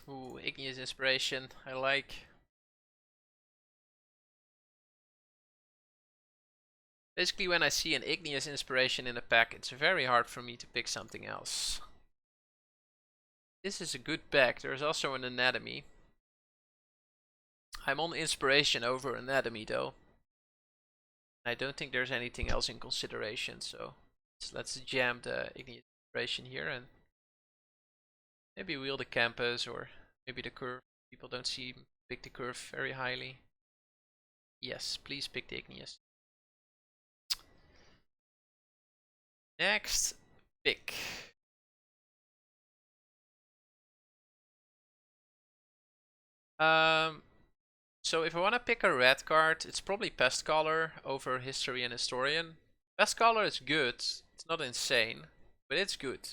Ooh, Igneous Inspiration, I like. Basically, when I see an Igneous Inspiration in a pack, it's very hard for me to pick something else. This is a good pack. There's also an Anatomy. I'm on Inspiration over Anatomy though. I don't think there's anything else in consideration, so let's jam the Igneous Inspiration here and maybe wheel the Campus or maybe the Curve. People don't pick the Curve very highly. Yes, please pick the Igneous. Next pick. So if I want to pick a red card, it's probably Pest Caller over History and Historian. Pest Caller is good. It's not insane, but it's good.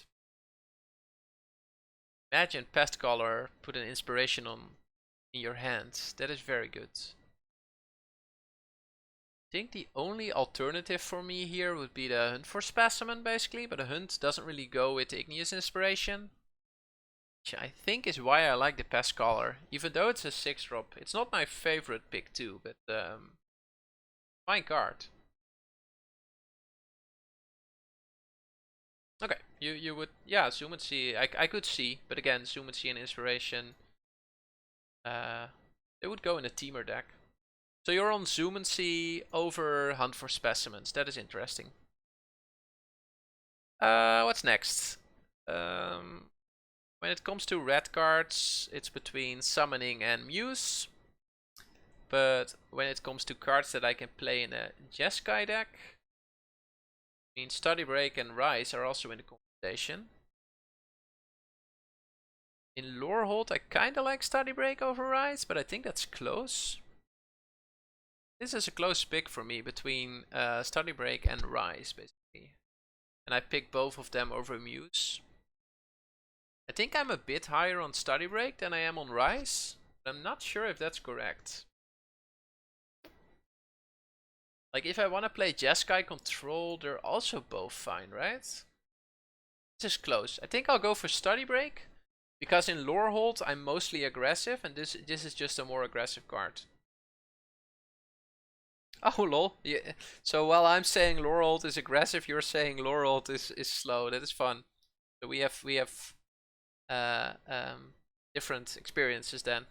Imagine Pest Caller put an inspiration on in your hand. That is very good. I think the only alternative for me here would be the Hunt for Specimen, basically, but the Hunt doesn't really go with the Igneous Inspiration. Which I think is why I like the Pest Caller, even though it's a 6-drop. It's not my favorite pick too, but fine card. Okay, you would, yeah, Zoom and See, I could see, but again, Zoom and See and Inspiration, they would go in a teamer deck. So you're on Zoom and See over Hunt for Specimens. That is interesting. What's next? When it comes to red cards, it's between Summoning and Muse. But when it comes to cards that I can play in a Jeskai deck, I mean Study Break and Rise are also in the conversation. In Lorehold, I kinda like Study Break over Rise, but I think that's close. This is a close pick for me between Study Break and Rise, basically. And I pick both of them over Muse. I think I'm a bit higher on Study Break than I am on Rise, but I'm not sure if that's correct. Like, if I want to play Jeskai Control, they're also both fine, right? This is close. I think I'll go for Study Break, because in Lorehold I'm mostly aggressive, and this is just a more aggressive card. Oh lol. Yeah. So while I'm saying Lorehold is aggressive, you're saying Lorehold is slow. That is fun. So we have uh, um, different experiences then.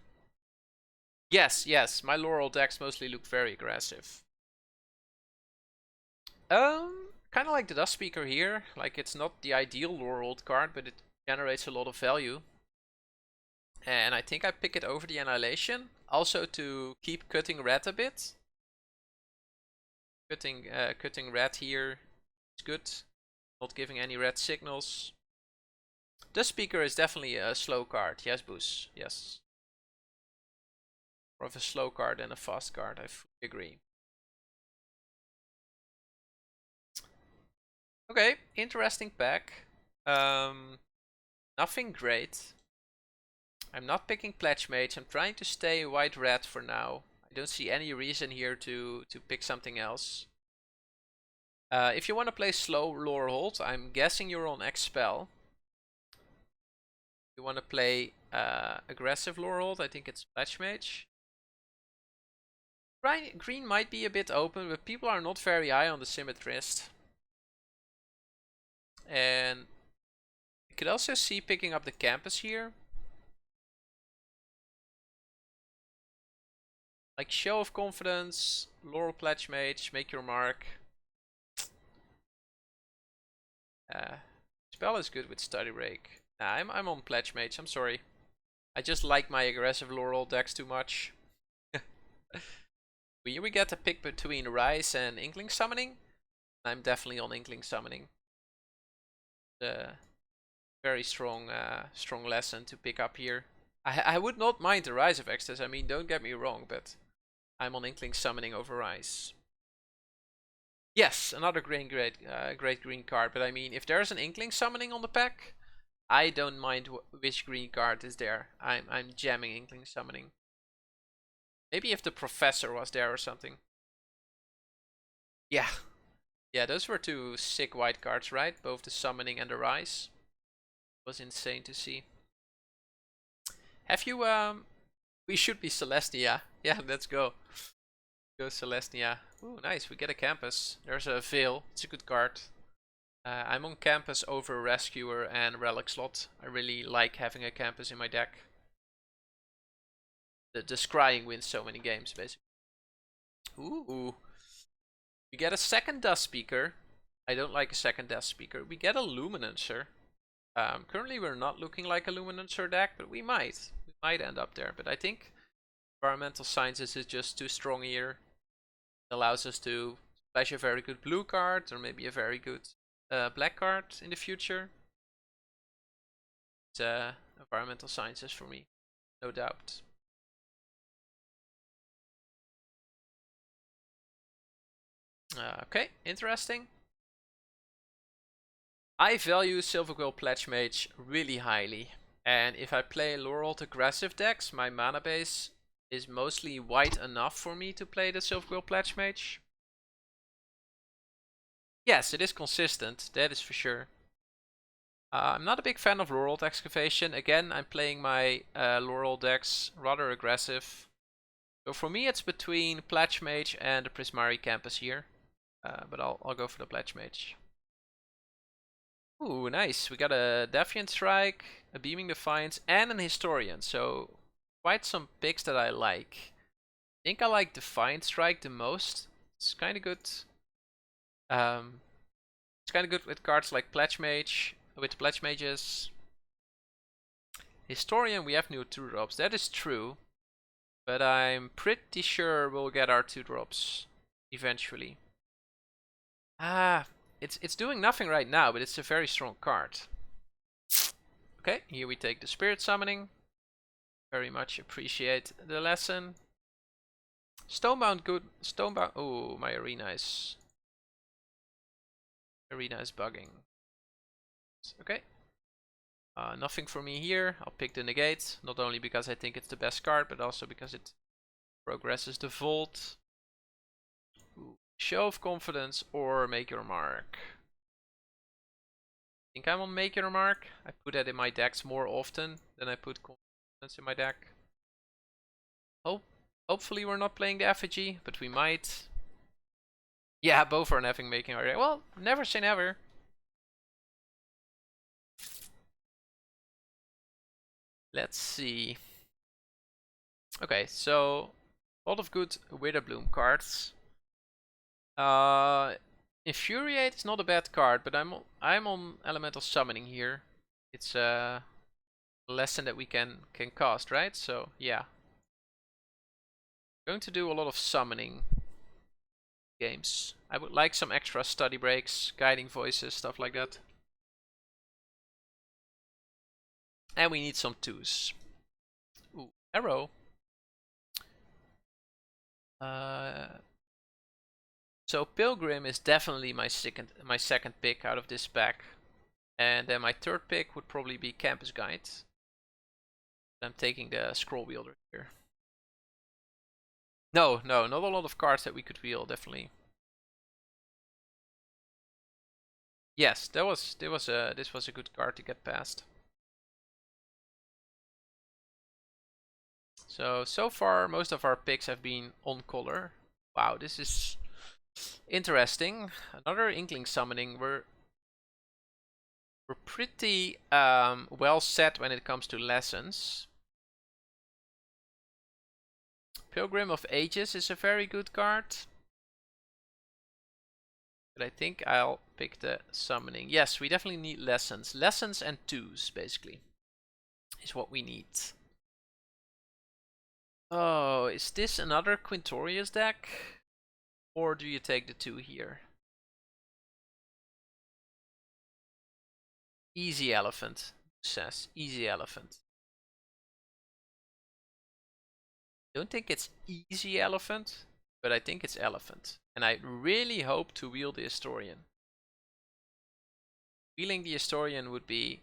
Yes, yes. My Lorehold decks mostly look very aggressive. Kind of like the Dust Speaker here. Like, it's not the ideal Lorehold card, but it generates a lot of value. And I think I pick it over the Annihilation. Also to keep cutting red a bit. Cutting red here is good. Not giving any red signals. The Speaker is definitely a slow card. Yes, Boos. Yes. More of a slow card than a fast card. I fully agree. Okay, interesting pack. Nothing great. I'm not picking Pledge Mage. I'm trying to stay white-red for now. I don't see any reason here to pick something else. If you want to play slow Lorehold, I'm guessing you're on Expel. If you want to play aggressive Lorehold, I think it's Pledge Mage. Green might be a bit open, but people are not very high on the Symmetrist. And you could also see picking up the Campus here. Like Show of Confidence, Laurel Pledge Mage, Make Your Mark. Spell is good with Study Break. Nah, I'm on Pledge Mage, I'm sorry. I just like my aggressive Laurel decks too much. We get a pick between Rise and Inkling Summoning. I'm definitely on Inkling Summoning. The very strong strong lesson to pick up here. I would not mind the Rise of Extras, I mean, don't get me wrong, but I'm on Inkling Summoning over Rise. Yes, another great green card, but I mean, if there's an Inkling Summoning on the pack, I don't mind which green card is there. I'm jamming Inkling Summoning. Maybe if the Professor was there or something. Yeah. Yeah, those were two sick white cards, right? Both the Summoning and the Rise. It was insane to see. Have you we should be Celestia. Yeah, let's go. Go Celestia. Ooh, nice. We get a campus. There's a Veil. It's a good card. I'm on campus over Rescuer and Relic slot. I really like having a campus in my deck. The scrying wins so many games, basically. Ooh. We get a second Dust Speaker. I don't like a second Dust Speaker. We get a Luminancer. Currently we're not looking like a Luminancer deck, but we might. We might end up there. But I think Environmental Sciences is just too strong here. It allows us to splash a very good blue card, or maybe a very good black card in the future. It's Environmental Sciences for me, no doubt. Okay, interesting. I value Silverquill Pledge Mage really highly, and if I play Lorehold aggressive decks, my mana base is mostly white enough for me to play the Silverquill Pledge Mage. Yes, it is consistent, that is for sure. I'm not a big fan of Lorehold Excavation. Again, I'm playing my Lorehold decks rather aggressive. So for me it's between Pledge Mage and the Prismari Campus here. But I'll go for the Pledge Mage. Ooh, nice. We got a Defiant Strike, a Beaming Defiance, and an Historian. So quite some picks that I like. I think I like Defiant Strike the most. It's kind of good. It's kind of good with cards like Pledge Mage, with Pledge Mages. Historian, we have new 2-drops. That is true. But I'm pretty sure we'll get our 2-drops eventually. It's doing nothing right now, but it's a very strong card. Okay, here we take the Spirit Summoning. Very much appreciate the lesson. Stonebound good. Stonebound. Oh, my arena is bugging. Okay. Nothing for me here. I'll pick the Negate. Not only because I think it's the best card, but also because it progresses the Vault. Ooh. Show of Confidence or Make Your Mark. I think I'm on Make Your Mark. I put that in my decks more often than I put Confidence in my deck. Hopefully we're not playing the effigy, but we might. Yeah, both are having making our deck. Well, never say never. Let's see. Okay, so a lot of good Witherbloom cards. Infuriate is not a bad card, but I'm on Elemental Summoning here. It's a lesson that we can cast, right? So yeah, going to do a lot of summoning games. I would like some extra study breaks, guiding voices, stuff like that. And we need some 2s. Ooh, arrow. So Pilgrim is definitely my second pick out of this pack. And then my third pick would probably be Campus Guide. I'm taking the Scroll Wielder here. No, not a lot of cards that we could wheel, definitely. Yes, this was a good card to get past. So far most of our picks have been on color. Wow, this is interesting. Another Inkling Summoning. We're pretty well set when it comes to lessons. Pilgrim of Ages is a very good card. But I think I'll pick the Summoning. Yes, we definitely need lessons. Lessons and 2s, basically, is what we need. Oh, is this another Quintorius deck? Or do you take the 2 here? Easy Elephant says. Easy Elephant. Don't think it's Easy Elephant, but I think it's Elephant. And I really hope to wheel the Historian. Wheeling the Historian would be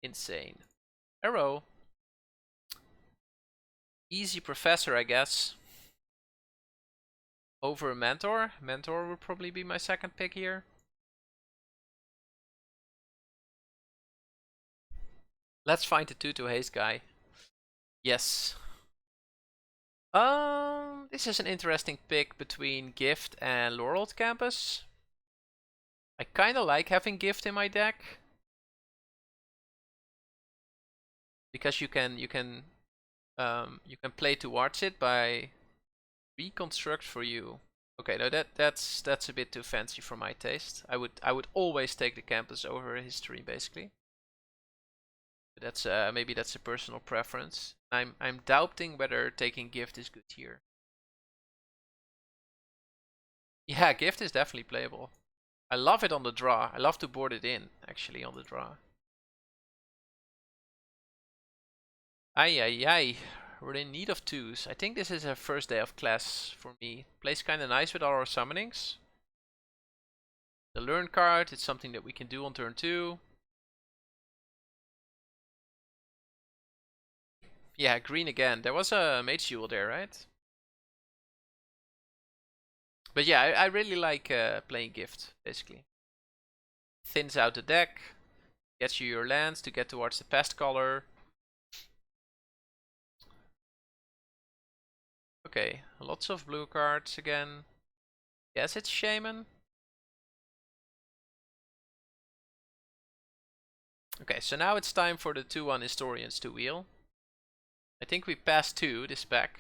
insane. Arrow. Easy Professor, I guess. Over Mentor. Mentor would probably be my second pick here. Let's find the 2 to haste guy. Yes. This is an interesting pick between Gift and Lorehold Campus. I kind of like having Gift in my deck because you can play towards it by reconstruct for you. Okay, no, that's a bit too fancy for my taste. I would always take the campus over history, basically. But that's maybe that's a personal preference. I'm doubting whether taking Gift is good here. Yeah, Gift is definitely playable. I love it on the draw. I love to board it in, actually, on the draw. Ay, ay, ay. We're in need of twos. I think this is a first day of class for me. Plays kind of nice with all our summonings. The learn card, it's something that we can do on turn 2. Yeah, green again. There was a Mage Duel there, right? But yeah, I really like playing Gift, basically. Thins out the deck, gets you your lands to get towards the pest color. Okay, lots of blue cards again. Yes, it's Shaman. Okay, so now it's time for the 2-1 Historians to wheel. I think we passed 2 this pack.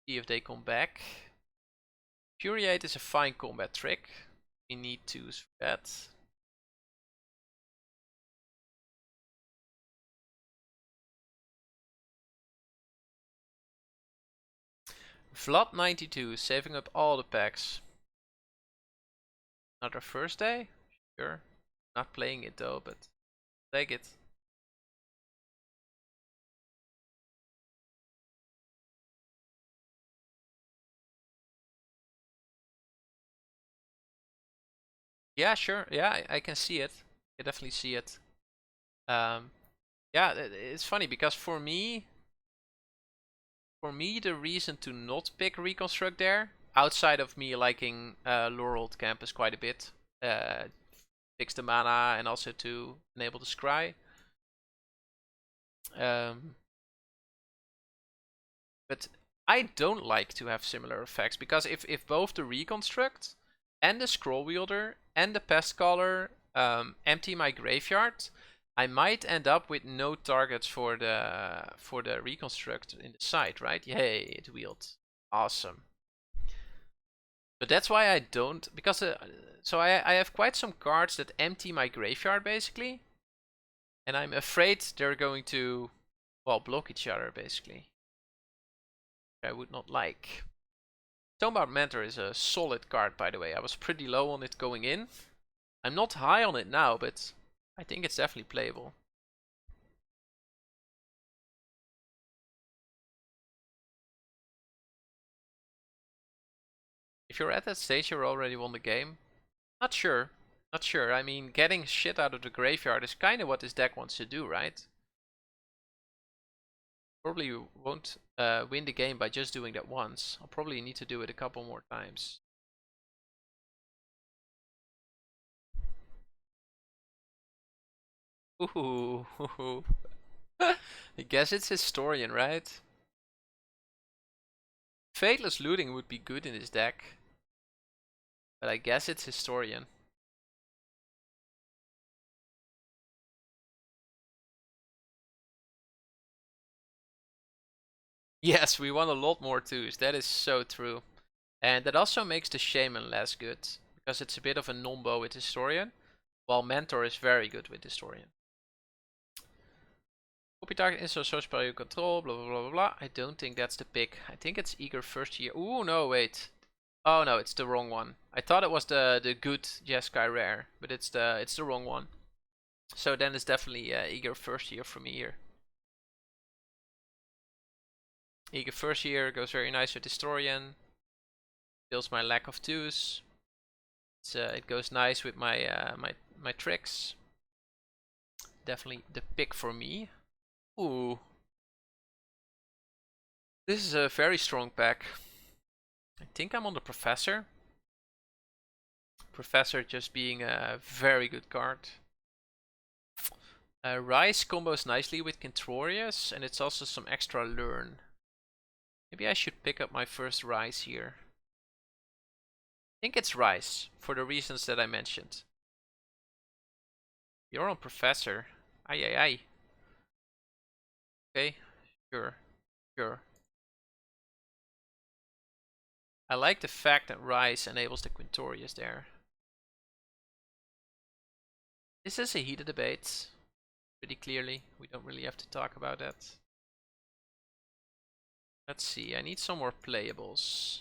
See if they come back. Furiate is a fine combat trick. We need 2s for that. Vlad 92, saving up all the packs. Another first day? Sure. Not playing it though, but take it. Yeah, sure. Yeah, I can see it. I definitely see it. Um, yeah, it's funny because for me, the reason to not pick Reconstruct there, outside of me liking Lorehold Campus quite a bit, fix the mana and also to enable the scry. But I don't like to have similar effects because if both the Reconstruct and the Scroll Wielder and the Pest Caller empty my graveyard, I might end up with no targets for the Reconstruct in the side, right? Yay, it wheeled. Awesome. But that's why I don't, because so I have quite some cards that empty my graveyard basically, and I'm afraid they're going to, well, block each other basically. I would not like. Stonebarred Mentor is a solid card, by the way. I was pretty low on it going in. I'm not high on it now, but I think it's definitely playable. If you're at that stage, you already won the game. Not sure. Not sure. I mean, getting shit out of the graveyard is kind of what this deck wants to do, right? Probably won't win the game by just doing that once. I'll probably need to do it a couple more times. Ooh. I guess it's Historian, right? Fateless Looting would be good in this deck. But I guess it's Historian. Yes, we want a lot more twos. That is so true. And that also makes the Shaman less good. Because it's a bit of a nombo with Historian. While Mentor is very good with Historian. Copy target instant source spell you control, blah blah blah blah blah. I don't think that's the pick. I think it's Eager First Year. Ooh, no, wait. Oh no, it's the wrong one. I thought it was the good Jeskai rare, but it's the wrong one. So then it's definitely Eager First Year for me here. Eager First Year goes very nice with Historian. Fills my lack of twos. It goes nice with my tricks. Definitely the pick for me. Ooh. This is a very strong pack. I think I'm on the Professor. Professor just being a very good card. Rise combos nicely with Kentorius, and it's also some extra learn. Maybe I should pick up my first Rise here. I think it's Rise, for the reasons that I mentioned. You're on Professor. Aye aye aye. Okay, sure, sure. I like the fact that Rise enables the Quintorius there. This is a heated debate, pretty clearly. We don't really have to talk about that. Let's see, I need some more playables.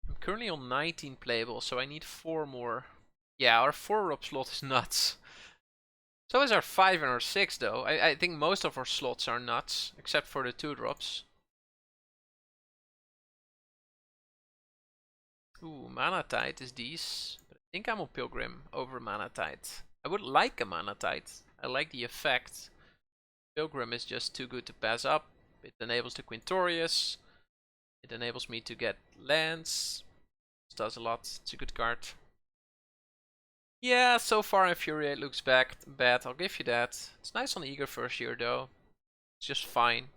I'm currently on 19 playables, so I need 4 more. Yeah, our 4-drop slot is nuts. So is our 5 and our 6 though. I think most of our slots are nuts, except for the 2-drops. Ooh, Manatite is these. But I think I'm on Pilgrim over Manatite. I would like a Manatite. I like the effect. Pilgrim is just too good to pass up. It enables the Quintorius. It enables me to get lands. This does a lot. It's a good card. Yeah, so far Infuriate looks bad. I'll give you that. It's nice on Eager first year though. It's just fine.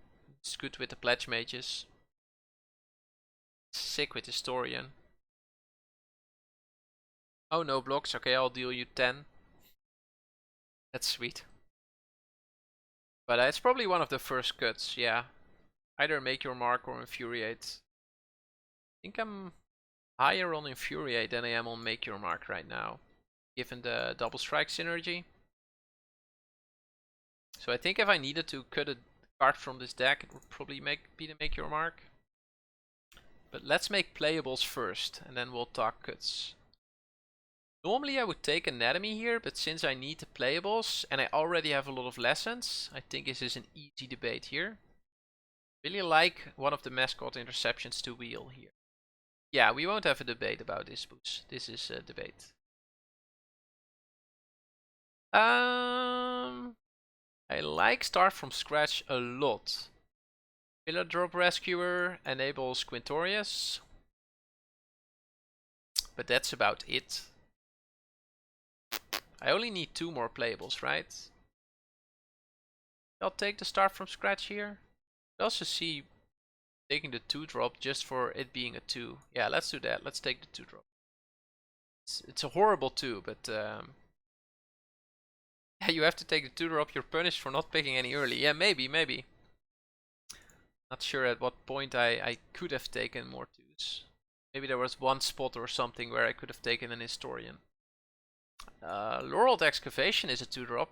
It's good with the Pledge Mages. Sick with Historian. Oh, no blocks. Okay, I'll deal you 10. That's sweet. But it's probably one of the first cuts, yeah. Either Make Your Mark or Infuriate. I think I'm higher on Infuriate than I am on Make Your Mark right now, given the double strike synergy. So I think if I needed to cut a card from this deck, it would probably be the Make Your Mark. But let's make playables first, and then we'll talk cuts. Normally I would take Anatomy here, but since I need the playables, and I already have a lot of lessons, I think this is an easy debate here. Really like one of the mascot interceptions to wheel here. Yeah, we won't have a debate about this, Boots. This is a debate. I like Start from Scratch a lot. Pillar Drop Rescuer enables Quintorius. But that's about it. I only need 2 more playables, right? I'll take the Start from Scratch here. I also see taking the 2-drop just for it being a 2. Yeah, let's do that. Let's take the 2-drop. It's a horrible 2, but yeah, you have to take the 2-drop. You're punished for not picking any early. Yeah, maybe. Not sure at what point I could have taken more 2s. Maybe there was one spot or something where I could have taken an Historian. Lorehold Excavation is a 2-drop.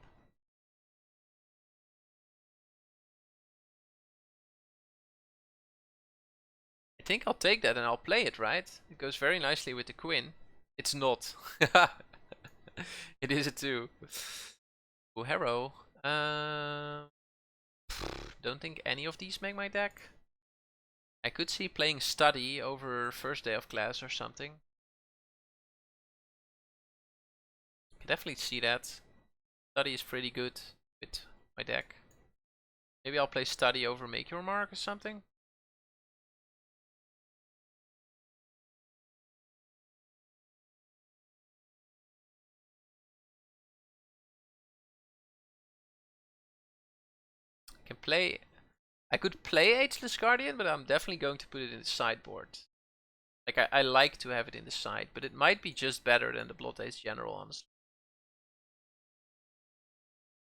I think I'll take that and I'll play it, right? It goes very nicely with the Quinn. It's not. It is a 2. Ooh, Harrow. Don't think any of these make my deck. I could see playing Study over first day of class or something. Can definitely see that. Study is pretty good with my deck. Maybe I'll play Study over Make Your Mark or something. I could play Ageless Guardian, but I'm definitely going to put it in the sideboard. Like, I like to have it in the side, but it might be just better than the Blood Ace General, honestly.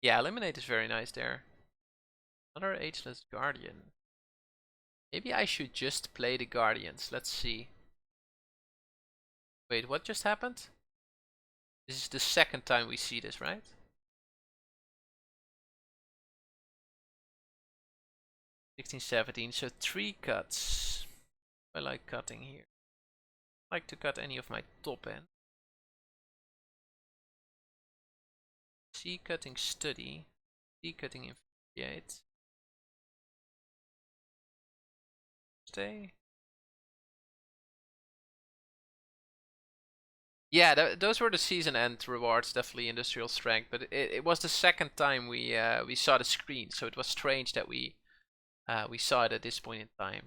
Yeah, Eliminate is very nice there. Another Ageless Guardian. Maybe I should just play the Guardians. Let's see. Wait, what just happened? This is the second time we see this, right? 16, 17, so 3 cuts. I like cutting here. I like to cut any of my top end. C cutting Study. C cutting Infuriate. Stay. Yeah, those were the season end rewards, definitely Industrial Strength. But it was the second time we saw the screen, so it was strange that we saw it at this point in time.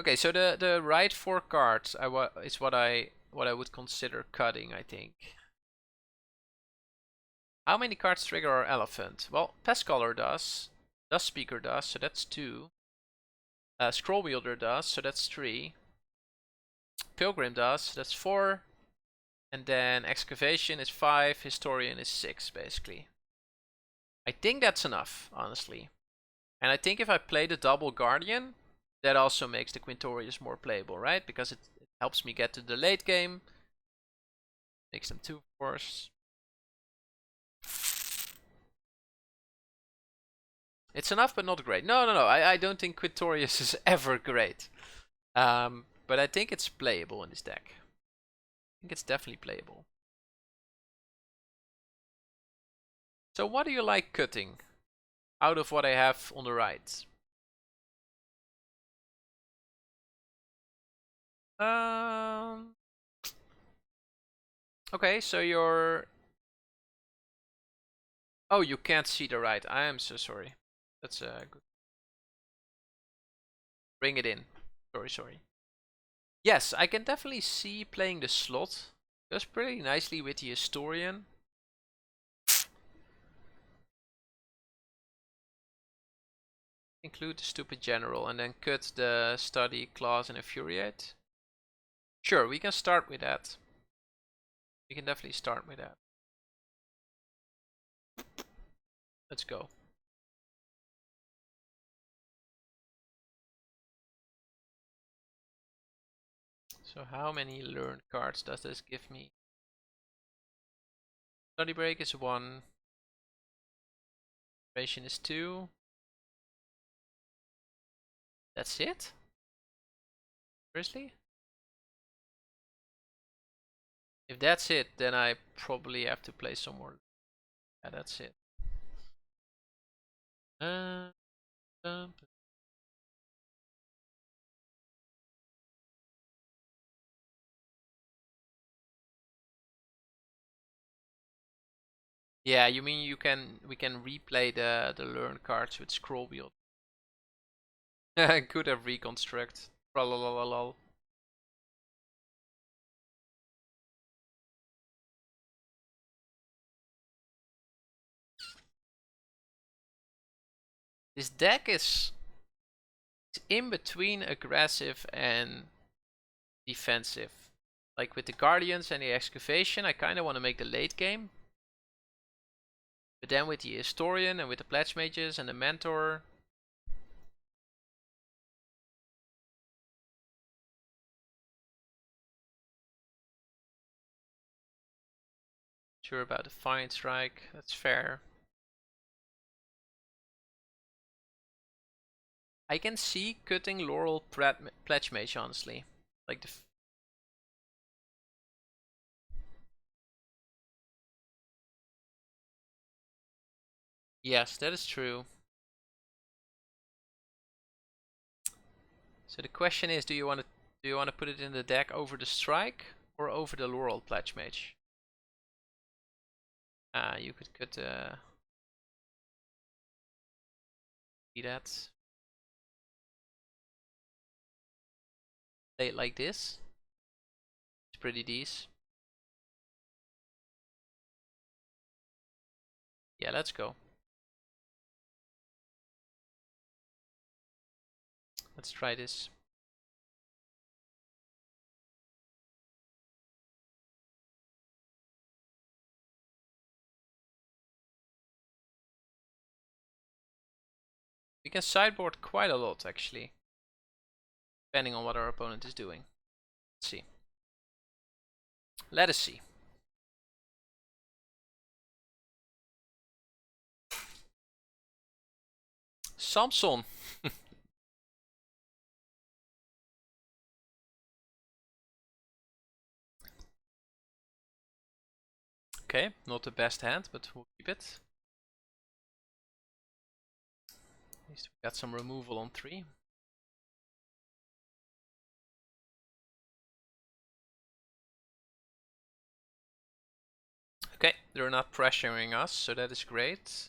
Okay, so the right 4 cards is what I would consider cutting, I think. How many cards trigger our elephant? Well, Pest Caller does. Dust Speaker does, so that's 2. Scroll Wielder does, so that's 3. Pilgrim does, so that's 4. And then Excavation is 5, Historian is 6, basically. I think that's enough, honestly. And I think if I play the double Guardian, that also makes the Quintorius more playable, right? Because it helps me get to the late game. Makes them 2 force. It's enough, but not great. No. I don't think Quintorius is ever great. But I think it's playable in this deck. I think it's definitely playable. So what do you like cutting out of what I have on the right? Okay, so you're... Oh, you can't see the right. I am so sorry. That's good. Bring it in. Sorry. Yes, I can definitely see playing the slot. Goes pretty nicely with the Historian. Include the stupid general and then cut the study, clause, and infuriate. Sure, we can start with that. We can definitely start with that. Let's go. So how many learned cards does this give me? Study break is 1. Duration is 2. That's it? Seriously? If that's it, then I probably have to play some more. Yeah, that's it. Yeah, you mean we can replay the learn cards with scroll wheel. Could have reconstruct. Lol. This deck is in between aggressive and defensive. Like with the Guardians and the Excavation, I kind of want to make the late game. But then with the Historian and with the Pledge Mages and the Mentor, sure about the Fine Strike, that's fair. I can see cutting Lorehold Pledge Mage, honestly. Like the... Yes, that is true. So the question is, do you want to put it in the deck over the Strike or over the Lorehold Pledge Mage? You could cut that. Play it like this. It's pretty decent. Yeah, let's go. Let's try this. We can sideboard quite a lot, actually. Depending on what our opponent is doing. Let's see. Let us see. Samson. Okay, not the best hand, but we'll keep it. At least we got some removal on 3. Okay, they're not pressuring us, so that is great.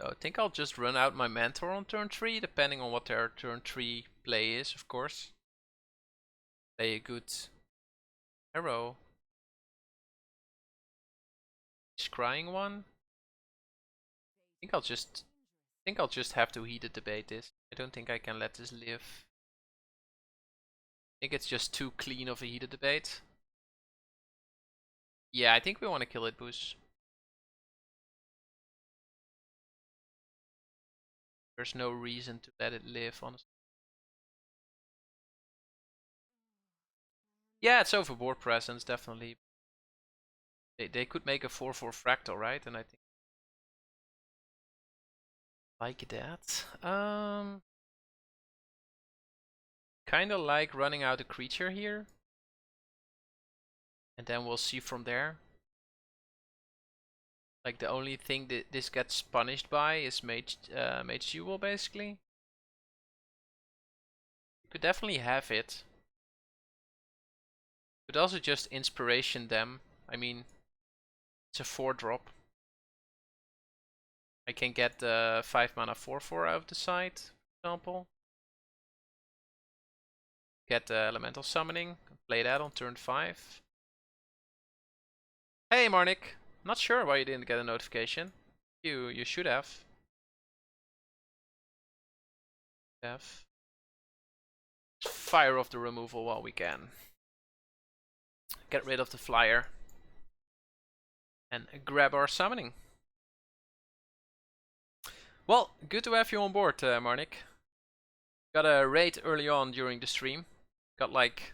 So I think I'll just run out my mentor on turn 3, depending on what their turn 3 play is, of course. Play a good arrow. Scrying one. I think I'll just have to heated debate this. I don't think I can let this live. I think it's just too clean of a heated debate. Yeah, I think we want to kill it, Boos. There's no reason to let it live, honestly. Yeah, it's overboard presence, definitely. They could make a 4/4 fractal, right? And I think like that. Kind of like running out a creature here, and then we'll see from there. Like the only thing that this gets punished by is Mage Jewel, basically. You could definitely have it. Could also just inspiration them. I mean, it's a 4-drop. I can get the 5 mana 4/4 out of the side, for example. Get the elemental summoning. Play that on turn 5. Hey Marnik, not sure why you didn't get a notification. You should have. Fire off the removal while we can. Get rid of the flyer. And grab our summoning. Well, good to have you on board, Marnik. Got a raid early on during the stream. Got like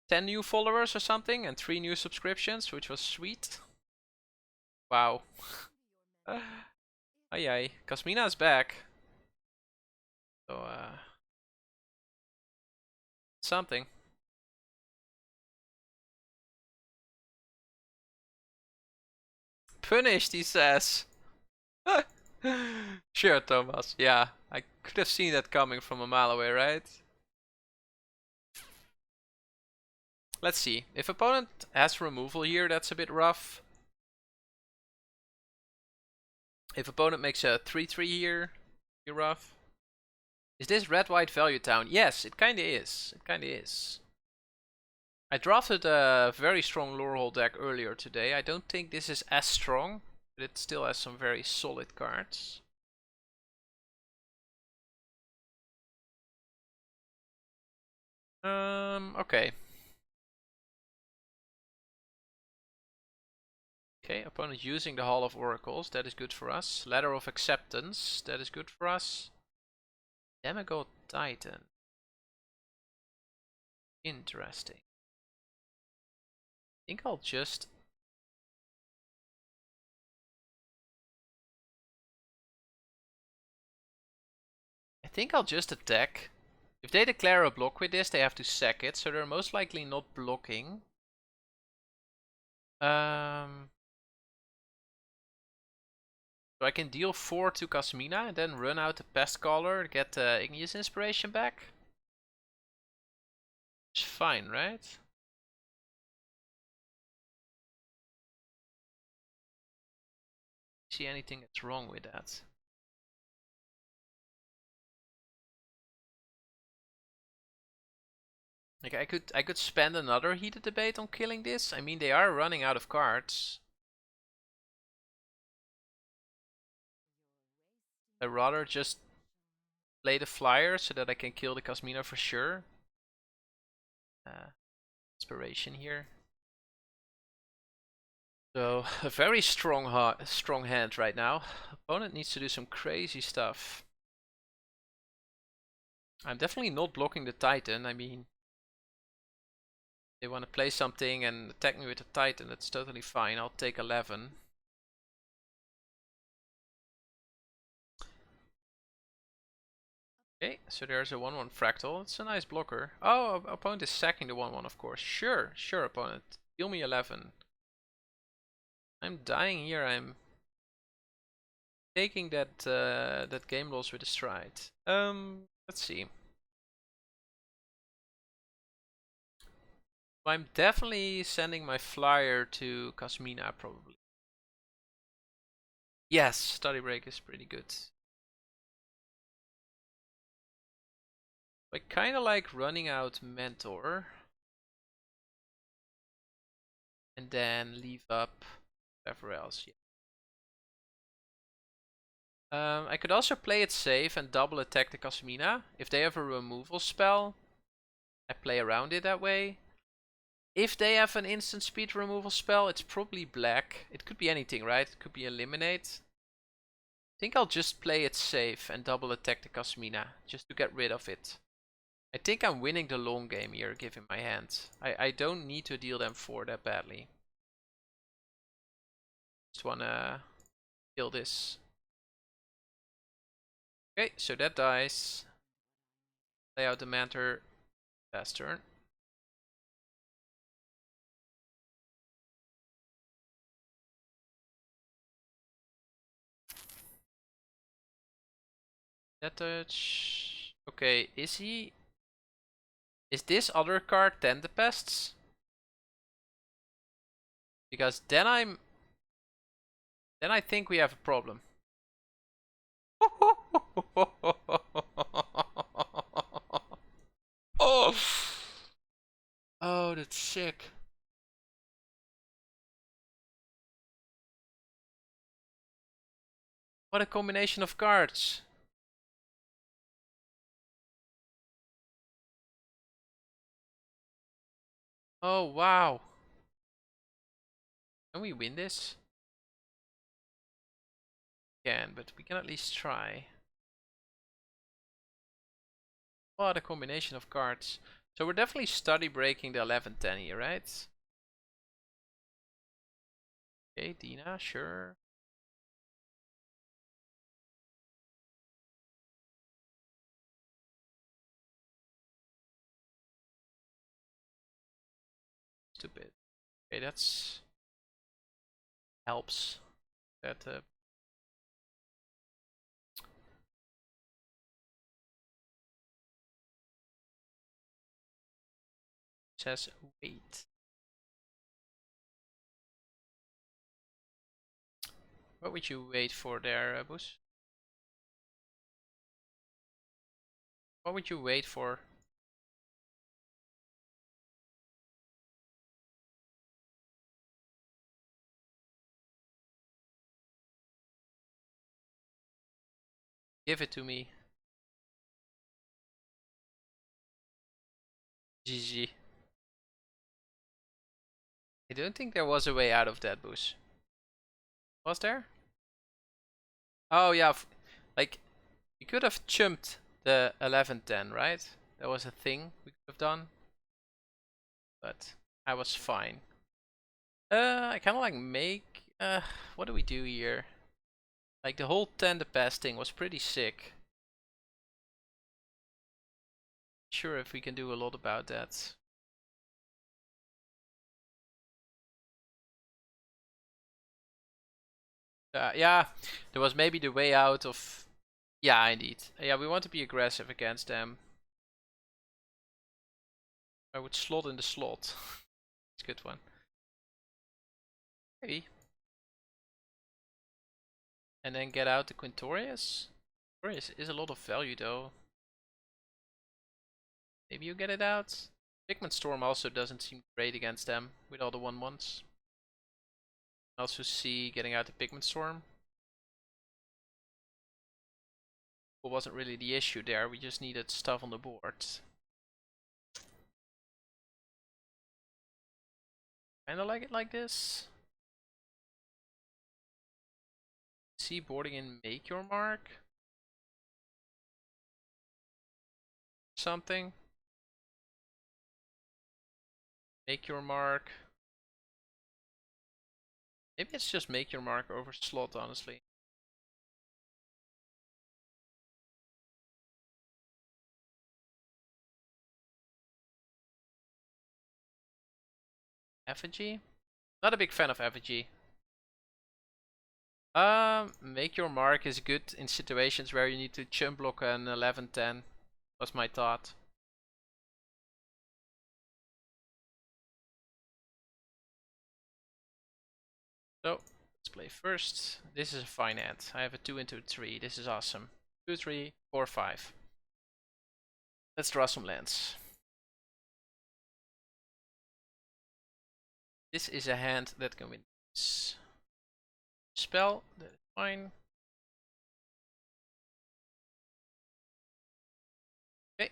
10 new followers or something and 3 new subscriptions, which was sweet. Wow. Aye. Kasmina's back. So, something. Punished, he says. Sure, Thomas. Yeah, I could have seen that coming from a mile away, right? Let's see. If opponent has removal here, that's a bit rough. If opponent makes a 3/3 here, be rough. Is this red-white value town? Yes, it kinda is. It kinda is. I drafted a very strong Lorehold deck earlier today. I don't think this is as strong, but it still has some very solid cards. Okay. Okay, opponent using the Hall of Oracles, that is good for us. Ladder of Acceptance, that is good for us. Demigod Titan. Interesting. I think I'll just... attack. If they declare a block with this, they have to sack it, so they're most likely not blocking. So I can deal 4 to Kasmina and then run out the Pest Caller to get Igneous Inspiration back. It's fine, right? See anything that's wrong with that? Like I could spend another heated debate on killing this. I mean, they are running out of cards. I'd rather just play the flyer so that I can kill the Kasmina for sure. Inspiration here. So a very strong hand right now. Opponent needs to do some crazy stuff. I'm definitely not blocking the Titan. I mean, they want to play something and attack me with the Titan. That's totally fine. I'll take 11. Okay, so there's a 1/1 fractal. It's a nice blocker. Oh, opponent is sacking the 1/1, of course. Sure, opponent. Deal me 11. I'm dying here. I'm taking that that game loss with a stride. Let's see. I'm definitely sending my flyer to Kasmina, probably. Yes, study break is pretty good. I kind of like running out mentor. And then leave up whatever else. Yeah. I could also play it safe and double attack the Kasmina. If they have a removal spell, I play around it that way. If they have an instant speed removal spell, it's probably black. It could be anything, right? It could be eliminate. I think I'll just play it safe and double attack the Kasmina, just to get rid of it. I think I'm winning the long game here, given my hand. I don't need to deal them 4 that badly. Just wanna kill this. Okay, so that dies. Play out the Mantor. Last turn. That touch. Okay, is he... Is this other card 10 the pests? Because then Then I think we have a problem. Oh! Oh, that's sick. What a combination of cards. Oh, wow. Can we win this? Can, but we can at least try. What a combination of cards. So we're definitely study breaking the 11-10 here, right? Okay, Dina, sure. Stupid. Okay, that's... helps. That says wait. What would you wait for there, Boos? What would you wait for? Give it to me. GG. I don't think there was a way out of that, Boos. Was there? Oh yeah, like, we could have chumped the 11-10, right? That was a thing we could have done. But I was fine. I kind of like make... what do we do here? Like, the whole 10 the pass thing was pretty sick. Sure if we can do a lot about that. Yeah, there was maybe the way out of... Yeah, indeed. Yeah, we want to be aggressive against them. I would slot in the slot. It's a good one. Maybe. And then get out the Quintorius. Quintorius is a lot of value though. Maybe you get it out. Pigment Storm also doesn't seem great against them with all the 1/1s. Also see getting out the Pigment Storm. Well, wasn't really the issue there, we just needed stuff on the board. Kinda like it like this. See boarding in Make Your Mark. Something. Make Your Mark. Maybe it's just Make Your Mark over slot, honestly. Effigy? Not a big fan of Effigy. Make Your Mark is good in situations where you need to chump block an 11-10. Was my thought. So, let's Play first. This is a fine hand. I have a 2 into 3. This is awesome. 2, 3, 4, 5. Let's draw some lands. This is a hand that can win this spell. That is fine. Okay.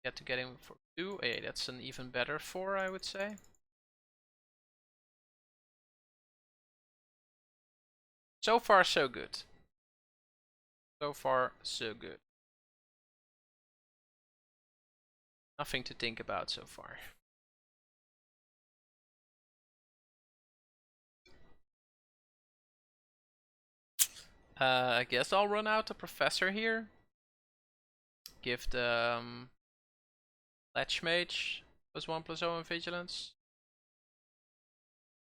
Get to get him for 2. Hey, that's an even better 4, I would say. So far, so good. So far, so good. Nothing to think about so far. I guess I'll run out the Professor here. Give the Ledge Mage +1/+0 and Vigilance.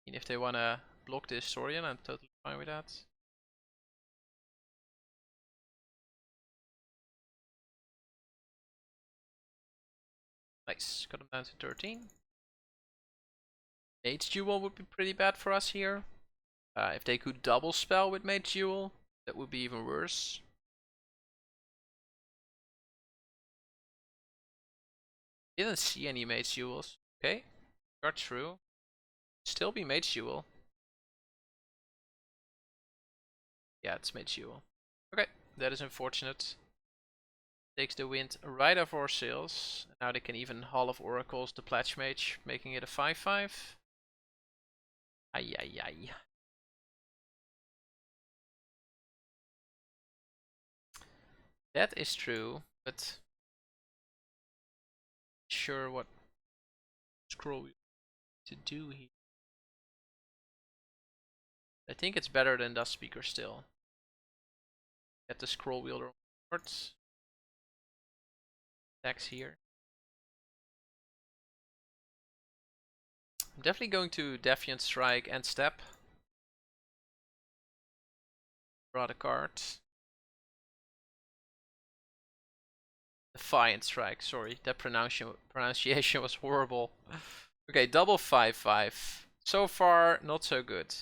And if they wanna block the Historian, I'm totally fine with that. Nice, got them down to 13. Mage Duel would be pretty bad for us here. If they could double spell with Mage Duel, that would be even worse. Didn't see any Mage Duels. Okay, got through. Still be Mage Duel. Yeah, it's Mage Duel. Okay, that is unfortunate. Takes the wind right off our sails. Now they can even Hall of Oracles the Pledge Mage, making it a 5/5. Ay ay ay. That is true, but sure what scroll to do here. I think it's better than Dust Speaker still. Get the scroll wielder on board. Attacks here. I'm definitely going to Defiant Strike and Step. Draw the card. Defiant Strike, sorry, that pronunciation was horrible. Okay, double 5/5. So far, not so good.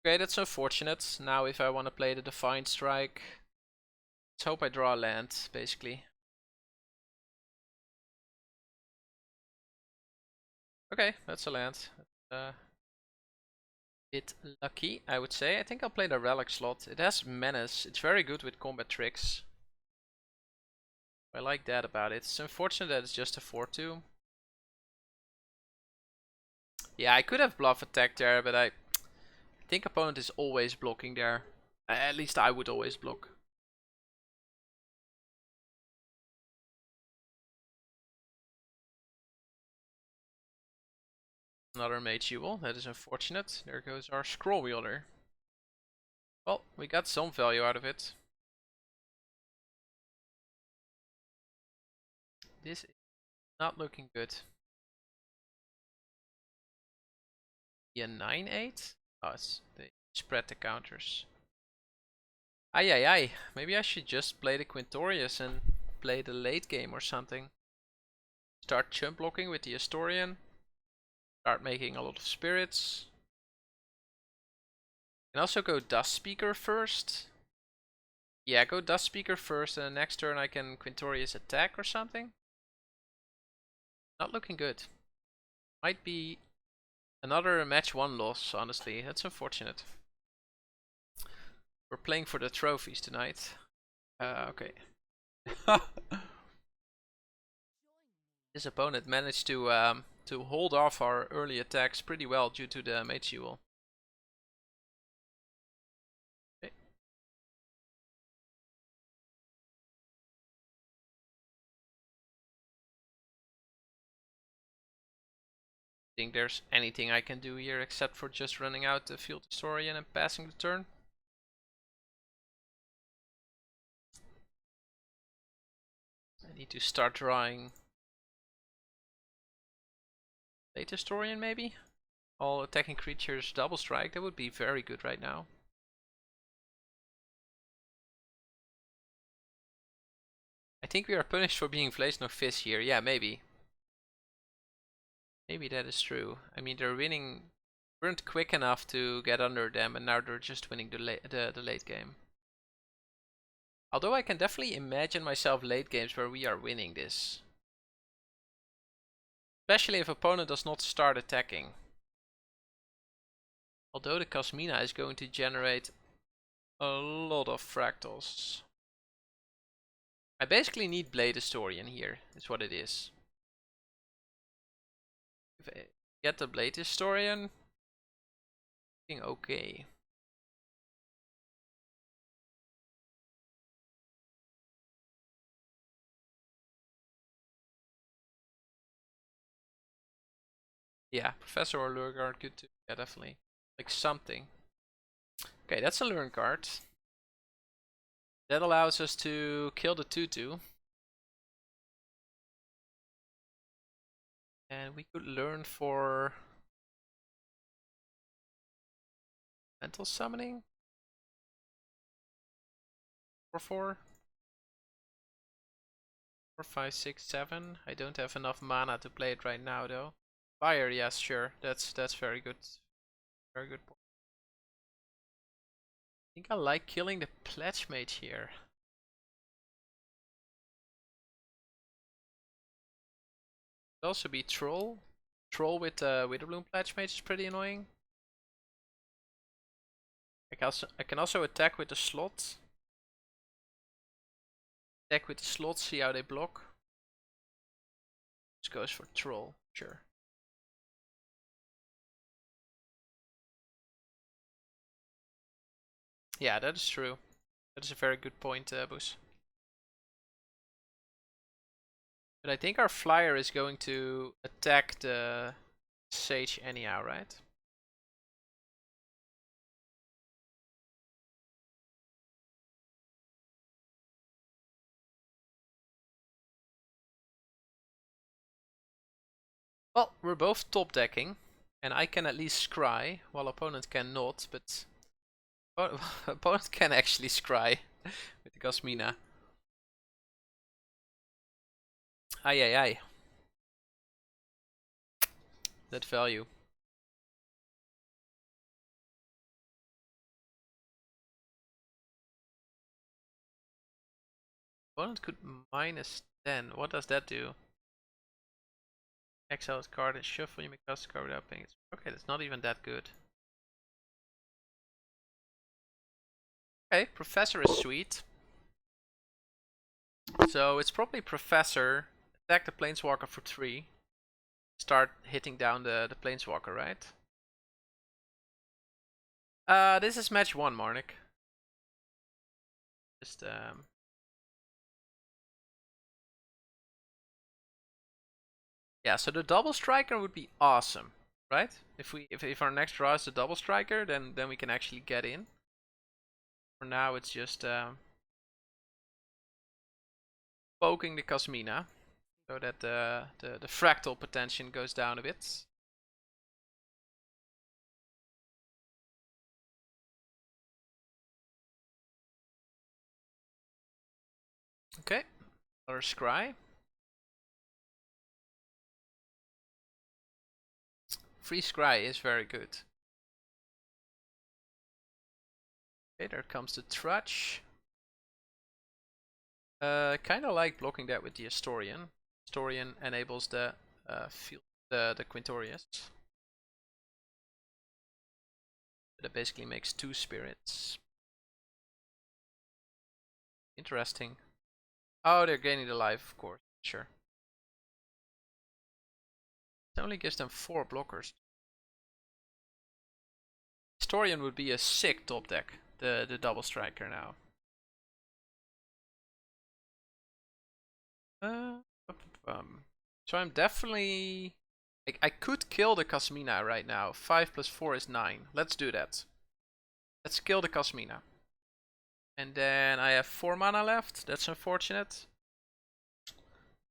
Okay, that's unfortunate. Now if I want to play the Defiant Strike, let's hope I draw a land, basically. Okay, that's a land. Bit lucky, I would say. I think I'll play the Relic slot. It has Menace. It's very good with combat tricks. I like that about it. It's unfortunate that it's just a 4/2. Yeah, I could have bluff attack there, but I think opponent is always blocking there. At least I would always block. Another Mage Duel. That is unfortunate. There goes our Scroll Wielder. Well, we got some value out of it. This is not looking good. Yeah, 9/8? Oh, they spread the counters. Ay ay ay. Maybe I should just play the Quintorius and play the late game or something. Start chump blocking with the Historian. Start making a lot of spirits. Can also go Dust Speaker first. Yeah, go Dust Speaker first, and the next turn I can Quintorius attack or something. Not looking good. Might be another match 1 loss, honestly. That's unfortunate. We're playing for the trophies tonight. Okay. This opponent managed to hold off our early attacks pretty well due to the Mage Duel. Okay. Think there's anything I can do here except for just running out the Field Historian and passing the turn? I need to start drawing Late Historian maybe? All attacking creatures double strike, that would be very good right now. I think we are punished for being Vlees no Vis here. Yeah, maybe. Maybe that is true. I mean, they're winning, weren't quick enough to get under them, and now they're just winning the late game. Although I can definitely imagine myself late games where we are winning this. Especially if opponent does not start attacking. Although the Kasmina is going to generate a lot of fractals. I basically need Blade Historian here, is what it is. If I get the Blade Historian, I think okay. Yeah, Professor or Lure card good too. Yeah, definitely. Like something. Okay, that's a Lure card. That allows us to kill the 2/2. And we could learn for mental summoning. 4/4. 4, 5, 6, 7. I don't have enough mana to play it right now though. Fire, yes, sure. That's very good. Very good point. I think I like killing the Pledge Mage here. Could also be Troll. Troll with Witherbloom Pledge Mage is pretty annoying. I can also attack with the slot. Attack with the slot, see how they block. This goes for Troll, sure. Yeah, that is true. That is a very good point, Boos. But I think our flyer is going to attack the Sage anyhow, right? Well, we're both top decking, and I can at least scry, while opponent cannot, but opponent can actually scry with the Gasmina. Ai ai ai. That value. Opponent could -10. What does that do? Exile this card and shuffle, you may cast the card without paying it. Okay, that's not even that good. Okay, Professor is sweet. So it's probably Professor, attack the Planeswalker for 3. Start hitting down the Planeswalker, right? This is match 1, Marnik. Just yeah, so the double striker would be awesome, right? If our next draw is the double striker, then we can actually get in. For now, it's just poking the Kasmina so that the fractal potential goes down a bit. Okay, another scry. Free scry is very good. Okay, there comes the Trudge. Kind of like blocking that with the Historian. Historian enables the field, the Quintorius. That basically makes 2 spirits. Interesting. Oh, they're gaining the life, of course. Sure. It only gives them 4 blockers. Historian would be a sick top deck. The double striker now. So I'm definitely... I could kill the Kasmina right now. 5 + 4 is 9. Let's do that. Let's kill the Kasmina. And then I have 4 mana left. That's unfortunate.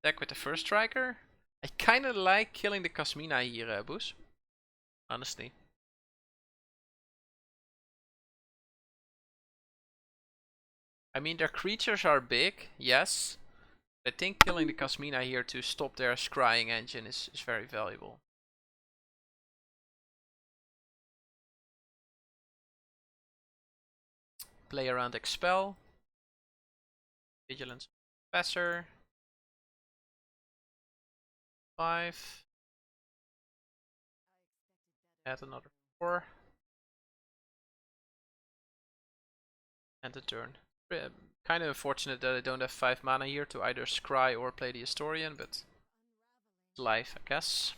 Deck with the first striker. I kind of like killing the Kasmina here, Boos. Honestly. I mean, their creatures are big, yes. I think killing the Kasmina here to stop their scrying engine is very valuable. Play around Expel. Vigilance Professor. 5. Add another 4. And a turn. Kind of unfortunate that I don't have 5 mana here to either scry or play the Historian, but it's life, I guess.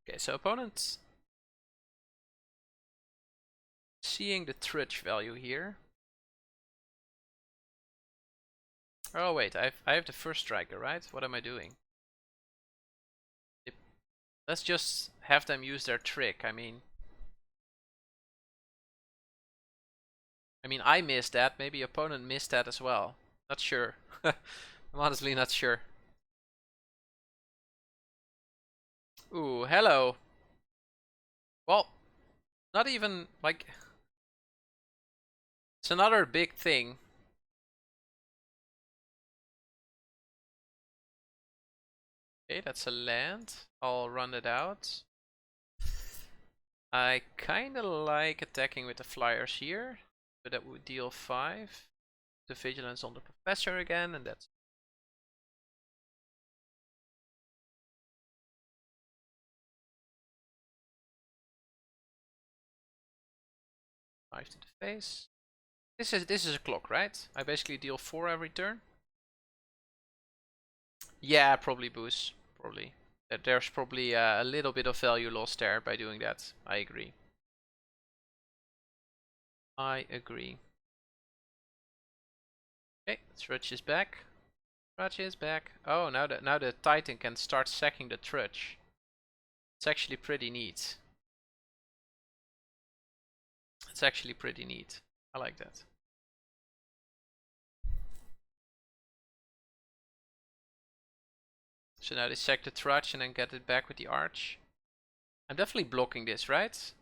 Okay, so opponent seeing the Trudge value here. Oh wait, I have the first striker, right? What am I doing? Let's just have them use their trick. I mean, I missed that. Maybe opponent missed that as well. Not sure. I'm honestly not sure. Ooh, hello. Well, not even like it's another big thing. Okay, that's a land. I'll run it out. I kinda like attacking with the flyers here, but that would deal 5. The vigilance on the professor again, and that's 5 to the face. This is a clock, right? I basically deal 4 every turn. Yeah, probably boost. Probably. There's probably a little bit of value lost there by doing that. I agree. I agree. Okay, Trudge is back. Trudge is back. Oh, now the Titan can start sacking the Trudge. It's actually pretty neat. It's actually pretty neat. I like that. So now they sack the Trudge and then get it back with the Arch. I'm definitely blocking this, right?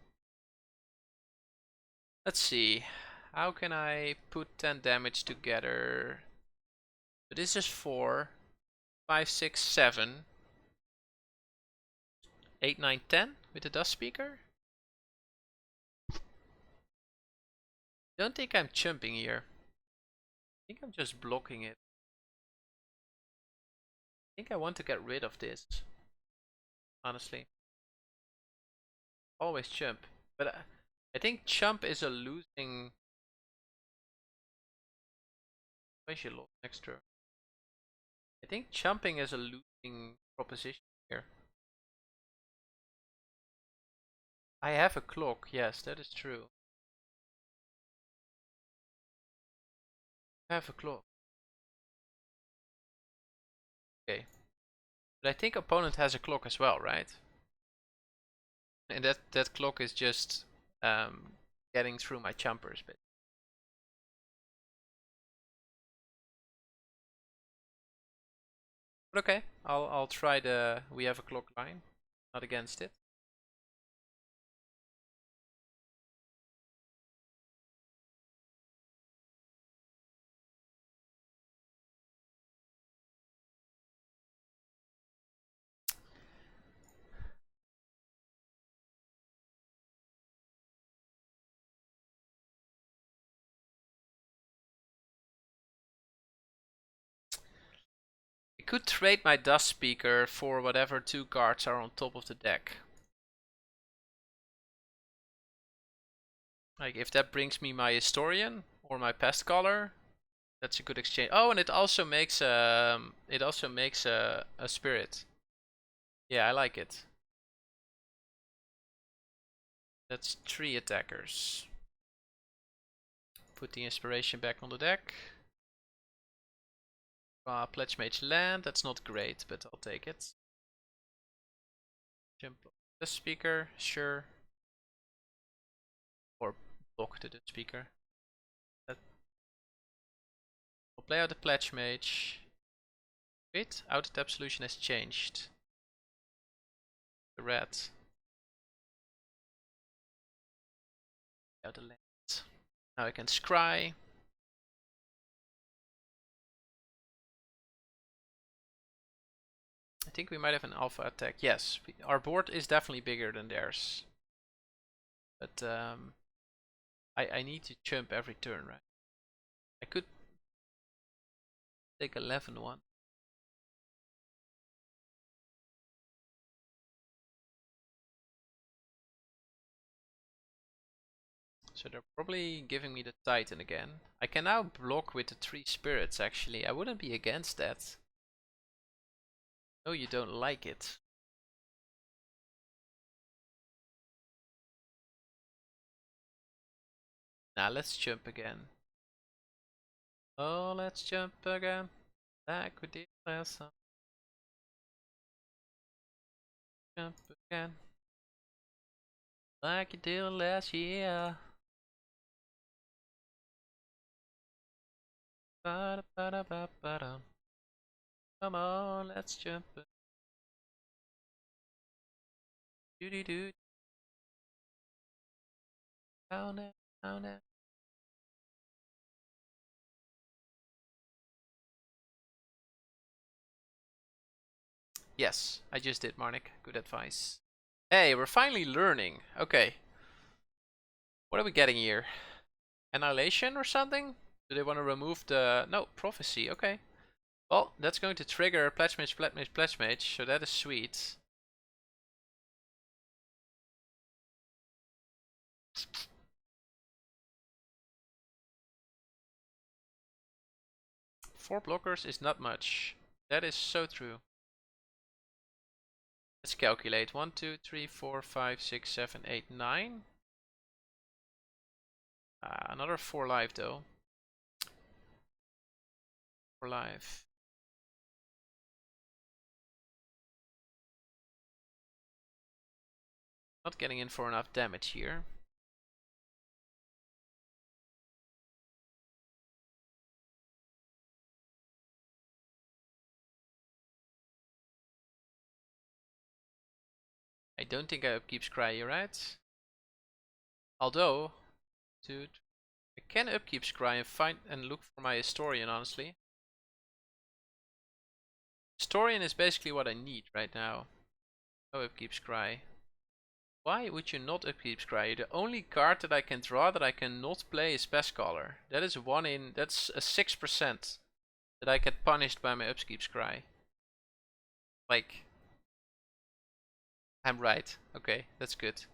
Let's see. How can I put 10 damage together? So this is 4, 5, 6, 7, 8, 9, 10 with the Dust Speaker. Don't think I'm chumping here. I think I'm just blocking it. I think I want to get rid of this. Honestly. Always chump. But I think chump is a losing... Why should lost next turn? I think chumping is a losing proposition here. I have a clock, yes, that is true. I have a clock. Okay. But I think opponent has a clock as well, right? And that clock is just getting through my chumpers bit. But okay, I'll try the we have a clock line. Not against it. I could trade my Dust Speaker for whatever 2 cards are on top of the deck. Like if that brings me my Historian or my Pest Caller, that's a good exchange. Oh, and it also makes a spirit. Yeah, I like it. That's 3 attackers. Put the inspiration back on the deck. Pledge Mage land, that's not great, but I'll take it. Jump the speaker, sure. Or block to the speaker. We'll play out the Pledge Mage. Wait, auto tap solution has changed. The red. Out the land. Now I can scry. I think we might have an alpha attack. Yes, our board is definitely bigger than theirs. But I need to jump every turn, right? I could take 11-1. So they're probably giving me the Titan again. I can now block with the 3 spirits actually. I wouldn't be against that. No, you don't like it. Now let's jump again. Oh, let's jump again. Like we did last time. Jump again. Like you did last year. Ba-da-ba-da-ba-ba-da. Come on, let's jump. Do-do-do. Down it, down it. Yes, I just did, Marnik. Good advice. Hey, we're finally learning. Okay. What are we getting here? Annihilation or something? Do they want to remove the... No, Prophecy. Okay. Well, that's going to trigger Pledge Mage, Pledge Mage, Pledge Mage. So that is sweet. Four blockers is not much. That is so true. Let's calculate. 1, 2, 3, 4, 5, 6, 7, 8, 9. Another 4 life though. 4 life. Not getting in for enough damage here. I don't think I upkeep Scry, you're right? Although, dude, I can upkeep Scry and find and look for my Historian, honestly. Historian is basically what I need right now. No upkeep Scry. Why would you not upkeep Scry? The only card that I can draw that I cannot play is Pescaller. That is that's a 6% that I get punished by my upkeep Scry. Like, I'm right. Okay, that's good.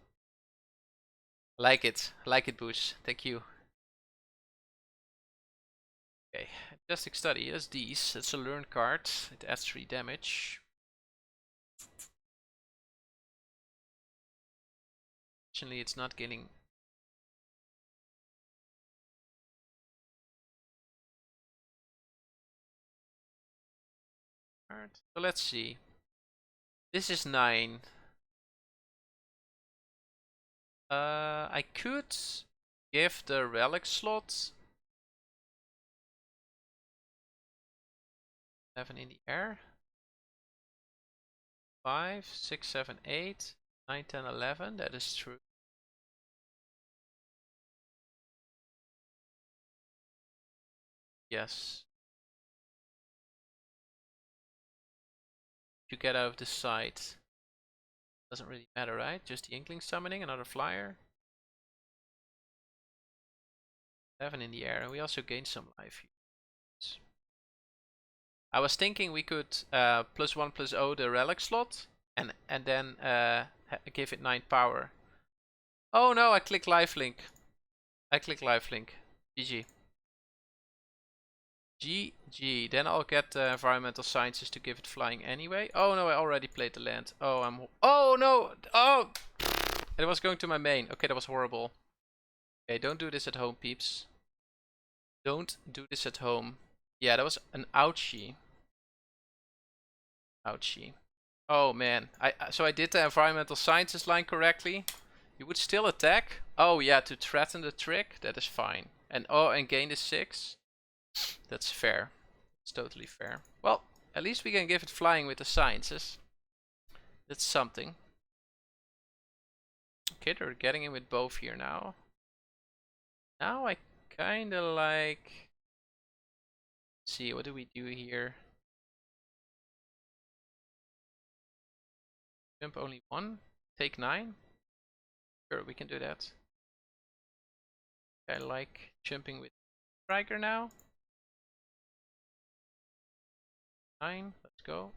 Like it, Boosh. Thank you. Okay, Fantastic Study. That's these. That's a learn card. It adds 3 damage. Fortunately, it's not getting. So let's see. This is 9. I could give the relic slot 7 in the air. 5, 6, 7, 8, 9, 10, 11. That is true. Yes. You get out of the site. Doesn't really matter, right? Just the Inkling summoning, another flyer. 7 in the air, and we also gain some life here. I was thinking we could +1/+0 the relic slot, and then give it 9 power. Oh no, I click lifelink. GG. GG. Then I'll get environmental sciences to give it flying anyway. Oh no, I already played the land. Oh no! Oh! It was going to my main. Okay, that was horrible. Okay, don't do this at home, peeps. Don't do this at home. Yeah, that was an ouchie. Ouchie. Oh man. So I did the environmental sciences line correctly. You would still attack? Oh yeah, to threaten the trick? That is fine. And and gain the 6? That's fair. It's totally fair. Well, at least we can give it flying with the sciences. That's something. Okay, they're getting in with both here now. Now I kinda like... Let's see, what do we do here? Jump only 1, take 9. Sure, we can do that. I like jumping with striker now. 9, let's go.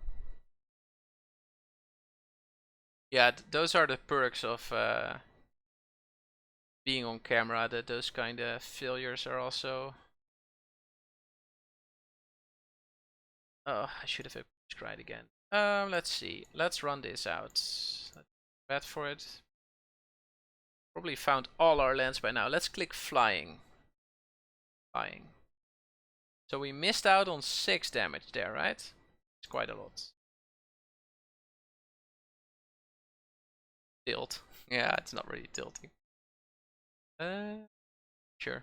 Yeah, those are the perks of being on camera, that those kind of failures are also... Oh, I should have tried again. Let's see. Let's run this out. Let's wait for it. Probably found all our lands by now. Let's click flying. Flying. So we missed out on 6 damage there, right? It's quite a lot. Tilt. Yeah, it's not really tilting. Sure.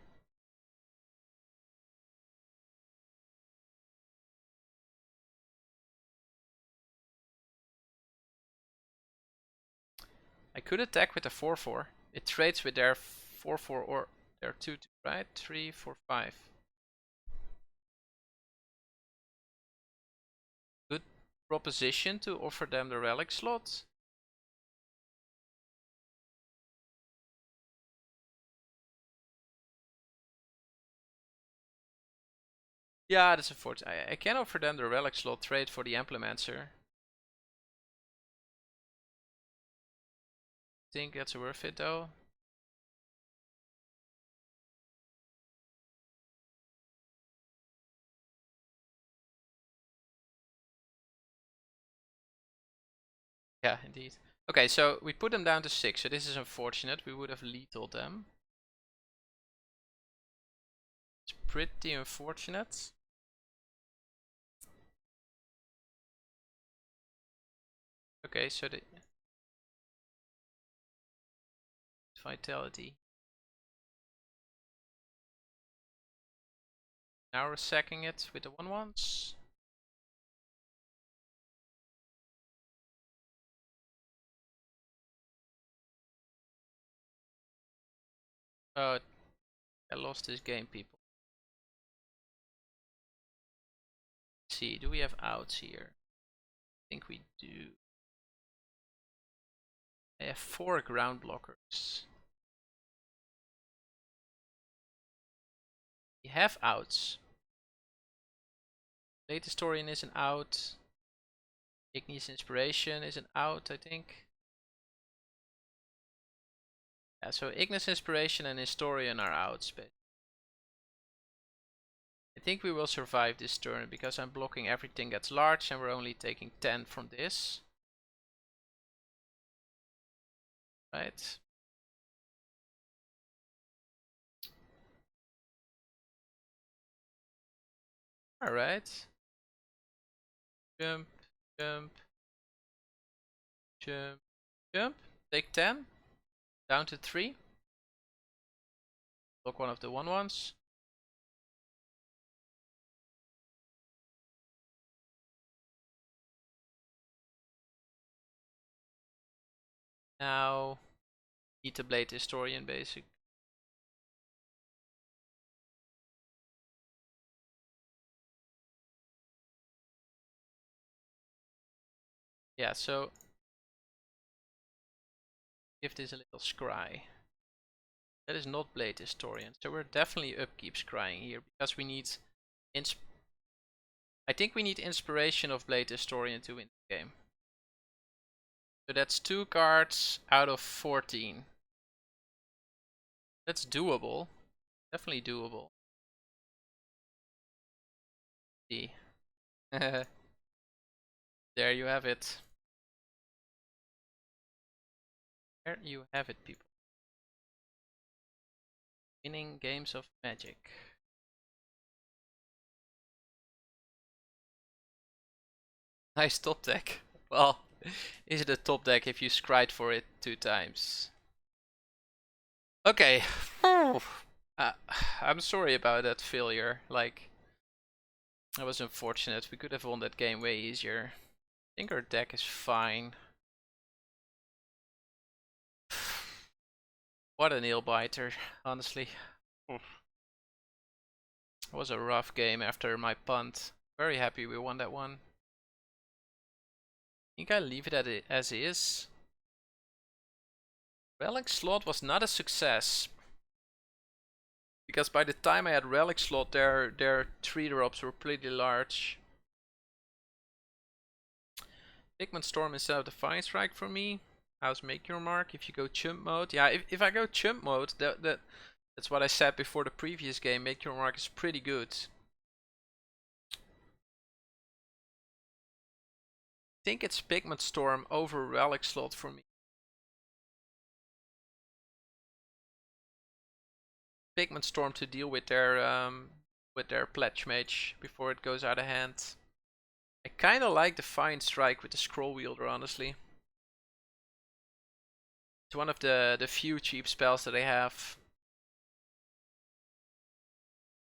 I could attack with a 4/4. It trades with their 4/4 or their 2/2, right? 3, 4, 5. Good proposition to offer them the relic slot. Yeah, that's unfortunate. I can offer them the relic slot trade for the Implementor. Think that's worth it though. Yeah, indeed. Okay, so we put them down to 6, so this is unfortunate. We would have lethaled them. It's pretty unfortunate. Okay, so the vitality. Now we're sacking it with the 1/1s. Oh, I lost this game, people. Let's see, do we have outs here? I think we do. I have 4 ground blockers. We have outs. Late Historian is an out. Ignis Inspiration is an out, I think. Yeah, so Ignis Inspiration and Historian are outs. But I think we will survive this turn because I'm blocking everything that's large and we're only taking 10 from this. Right? Alright. Jump, jump, jump, jump. Take 10. Down to 3. Block one of the 1/1s. Now, need to Blade Historian basic. Yeah, so give this a little scry. That is not Blade Historian, so we're definitely upkeep scrying here because we need I think we need inspiration of Blade Historian to win the game. So that's 2 cards out of 14. That's doable. Definitely doable. See. There you have it. There you have it, people. Winning games of Magic. Nice top deck. Well, is it a top deck if you scryed for it 2 times? Okay. I'm sorry about that failure. Like, that was unfortunate. We could have won that game way easier. I think our deck is fine. What a nail biter, honestly. It was a rough game after my punt. Very happy we won that one. I think I leave it as is. Relic slot was not a success. Because by the time I had relic slot, their 3 drops were pretty large. Pigment Storm instead of the Fine Strike for me. How's Make Your Mark if you go chump mode? Yeah, if I go chump mode, that's what I said before the previous game. Make Your Mark is pretty good. I think it's Pigment Storm over Relic Slot for me. Pigment Storm to deal with their Pledge Mage before it goes out of hand. I kinda like the Fine Strike with the Scroll Wielder, honestly. It's one of the few cheap spells that I have.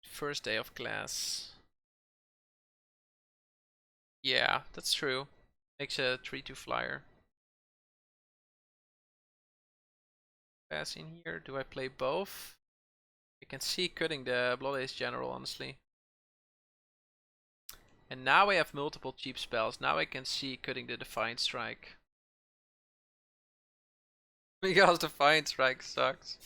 First day of class. Yeah, that's true. Makes a 3/2 flyer. Pass in here. Do I play both? I can see cutting the Blood Ace General, honestly. And now I have multiple cheap spells. Now I can see cutting the Defiant Strike. Because Defiant Strike sucks.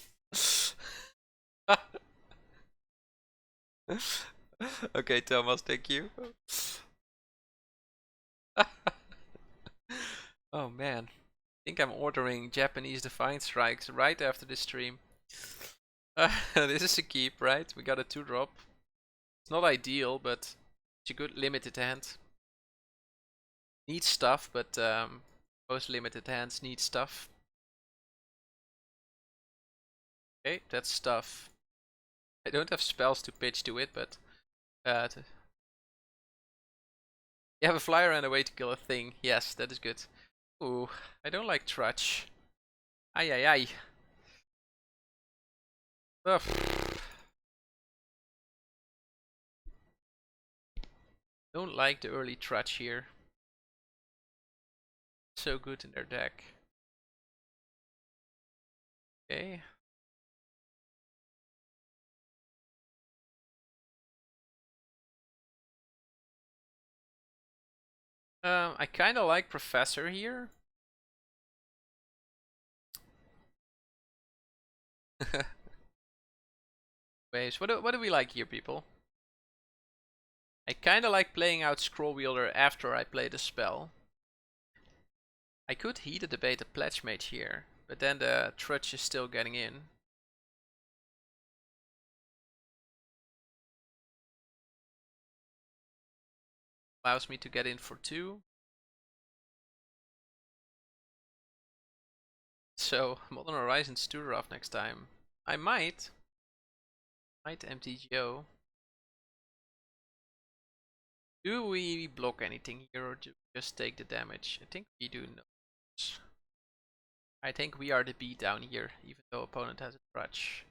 Okay, Thomas, thank you. Oh man. I think I'm ordering Japanese Defiant Strikes right after this stream. This is a keep, right? We got a 2-drop. It's not ideal, but it's a good limited hand. Needs stuff, but most limited hands need stuff. Okay, that's stuff. I don't have spells to pitch to it, but you have a flyer and a way to kill a thing. Yes, that is good. Ooh, I don't like Trudge. Ay ay ay. Ugh. Don't like the early Trudge here. So good in their deck. Okay. I kind of like Professor here. Waves. What do we like here, people? I kind of like playing out Scroll Wielder after I play the spell. I could heat a debate a Pledge Mage here, but then the Trudge is still getting in. Allows me to get in for 2. So, Modern Horizons 2 draft next time. I might MTGO. Do we block anything here or do we just take the damage? I think we do no. I think we are the beat down here, even though opponent has a Trudge.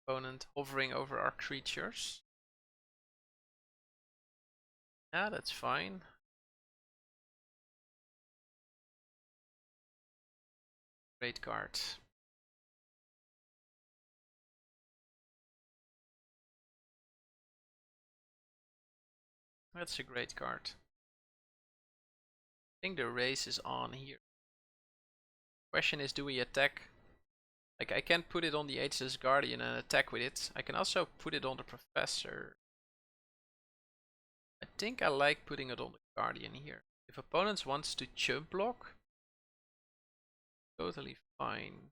Opponent hovering over our creatures. Yeah, that's fine. Great card. That's a great card. I think the race is on here. Question is, do we attack? Like, I can put it on the Ageless Guardian and attack with it. I can also put it on the Professor. I think I like putting it on the Guardian here. If opponents wants to chump block, totally fine.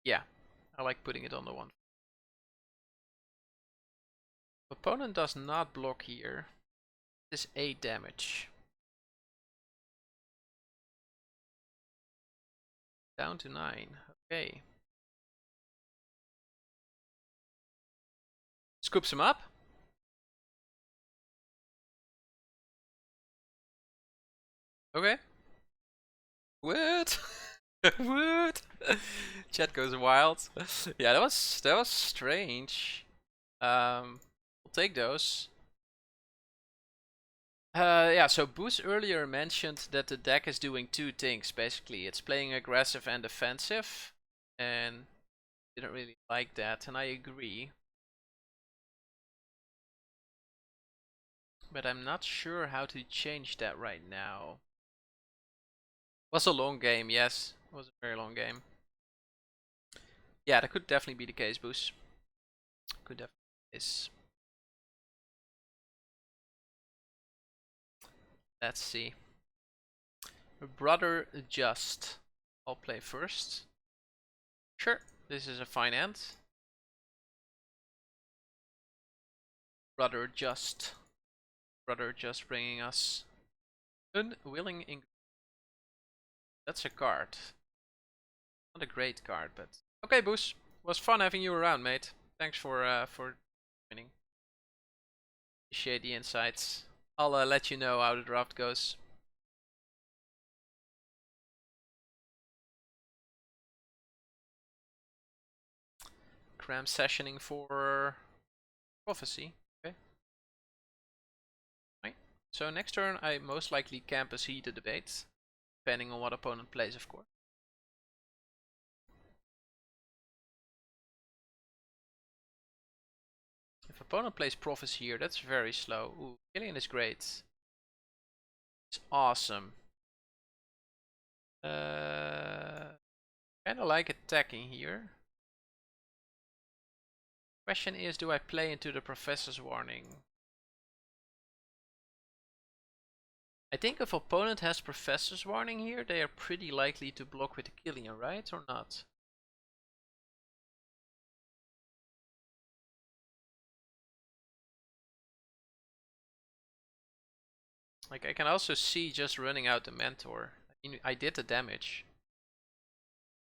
Yeah, I like putting it on the one. Opponent does not block here. This is 8 damage. Down to 9. Okay. Scoops him up. Okay. What? What? Chat goes wild. Yeah, that was strange. We'll take those. Yeah, so Boos earlier mentioned that the deck is doing two things, basically. It's playing aggressive and defensive, and didn't really like that, and I agree. But I'm not sure how to change that right now. Was a long game, yes. It was a very long game. Yeah, that could definitely be the case, Boos. Could definitely be the case. Let's see. Brother Just. I'll play first. Sure, this is a fine hand. Brother Just. Brother Just bringing us Unwilling Ink. That's a card. Not a great card, but okay, Boos. Was fun having you around, mate. Thanks for joining. Appreciate the insights. I'll let you know how the draft goes. Cram sessioning for Prophecy. Okay. Right. So next turn I most likely campus Heat the Debate, depending on what opponent plays, of course. If opponent plays Prophecy here, that's very slow. Ooh, Killian is great. It's awesome. Kinda like attacking here. Question is, do I play into the Professor's Warning? I think if opponent has Professor's Warning here, they are pretty likely to block with the Killian, right? Or not? Like, I can also see just running out the Mentor. I mean, I did the damage.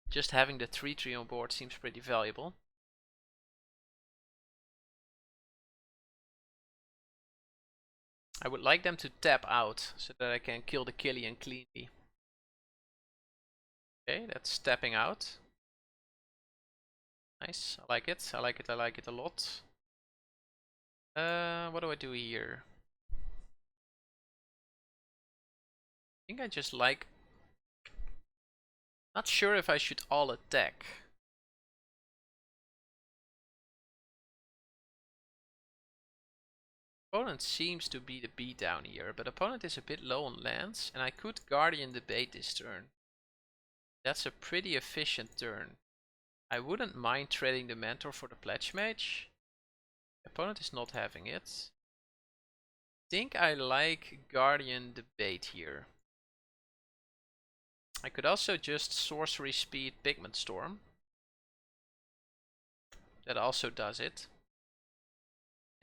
Just having the 3-3 on board seems pretty valuable. I would like them to tap out so that I can kill the Killian cleanly. Okay, that's tapping out. Nice, I like it, I like it, I like it a lot. What do I do here? I think I just like... Not sure if I should all attack. Opponent seems to be the beatdown here, but opponent is a bit low on lands, and I could Guardian Debate this turn. That's a pretty efficient turn. I wouldn't mind trading the Mentor for the Pledge Mage. Opponent is not having it. I think I like Guardian Debate here. I could also just Sorcery Speed Pigment Storm. That also does it.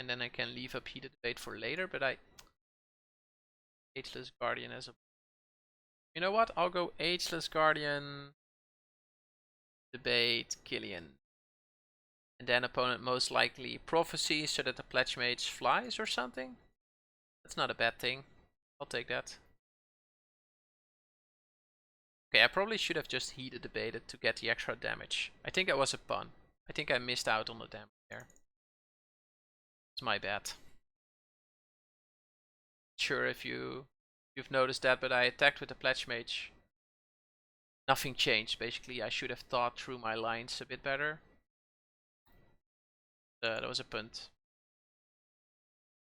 And then I can leave up Heated Debate for later, but I... Ageless Guardian as a... You know what? I'll go Ageless Guardian, Debate, Killian. And then opponent most likely Prophecy so that the Pledge Mage flies or something. That's not a bad thing. I'll take that. Okay, I probably should have just Heated Debated to get the extra damage. I think that was a pun. I think I missed out on the damage there. It's my bad. Sure if you've noticed that, but I attacked with the Pledge Mage. Nothing changed, basically. I should have thought through my lines a bit better. That was a punt.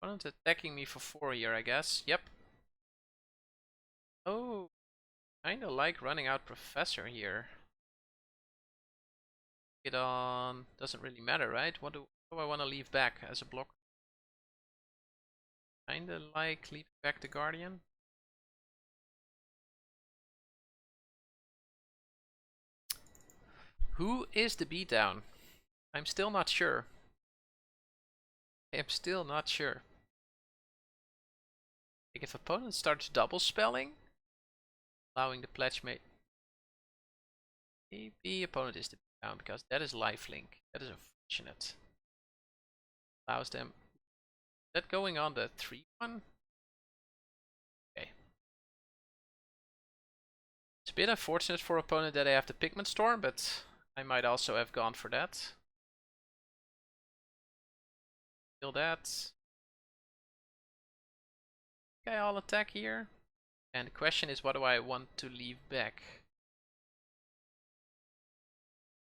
Opponent attacking me for 4 here, I guess. Yep. Oh, kinda like running out Professor here. Get on... Doesn't really matter, right? What do I want to leave back as a block? Kinda like leaving back the Guardian. Who is the beatdown? I'm still not sure. I'm still not sure. Like if opponent starts double spelling, allowing the Pledge Mate. Maybe opponent is the beatdown because that is lifelink. That is unfortunate. Allows them. Is that going on the 3-1? Okay. It's a bit unfortunate for opponent that they have the Pigment Storm, but I might also have gone for that. Kill that. Okay, I'll attack here. And the question is, what do I want to leave back?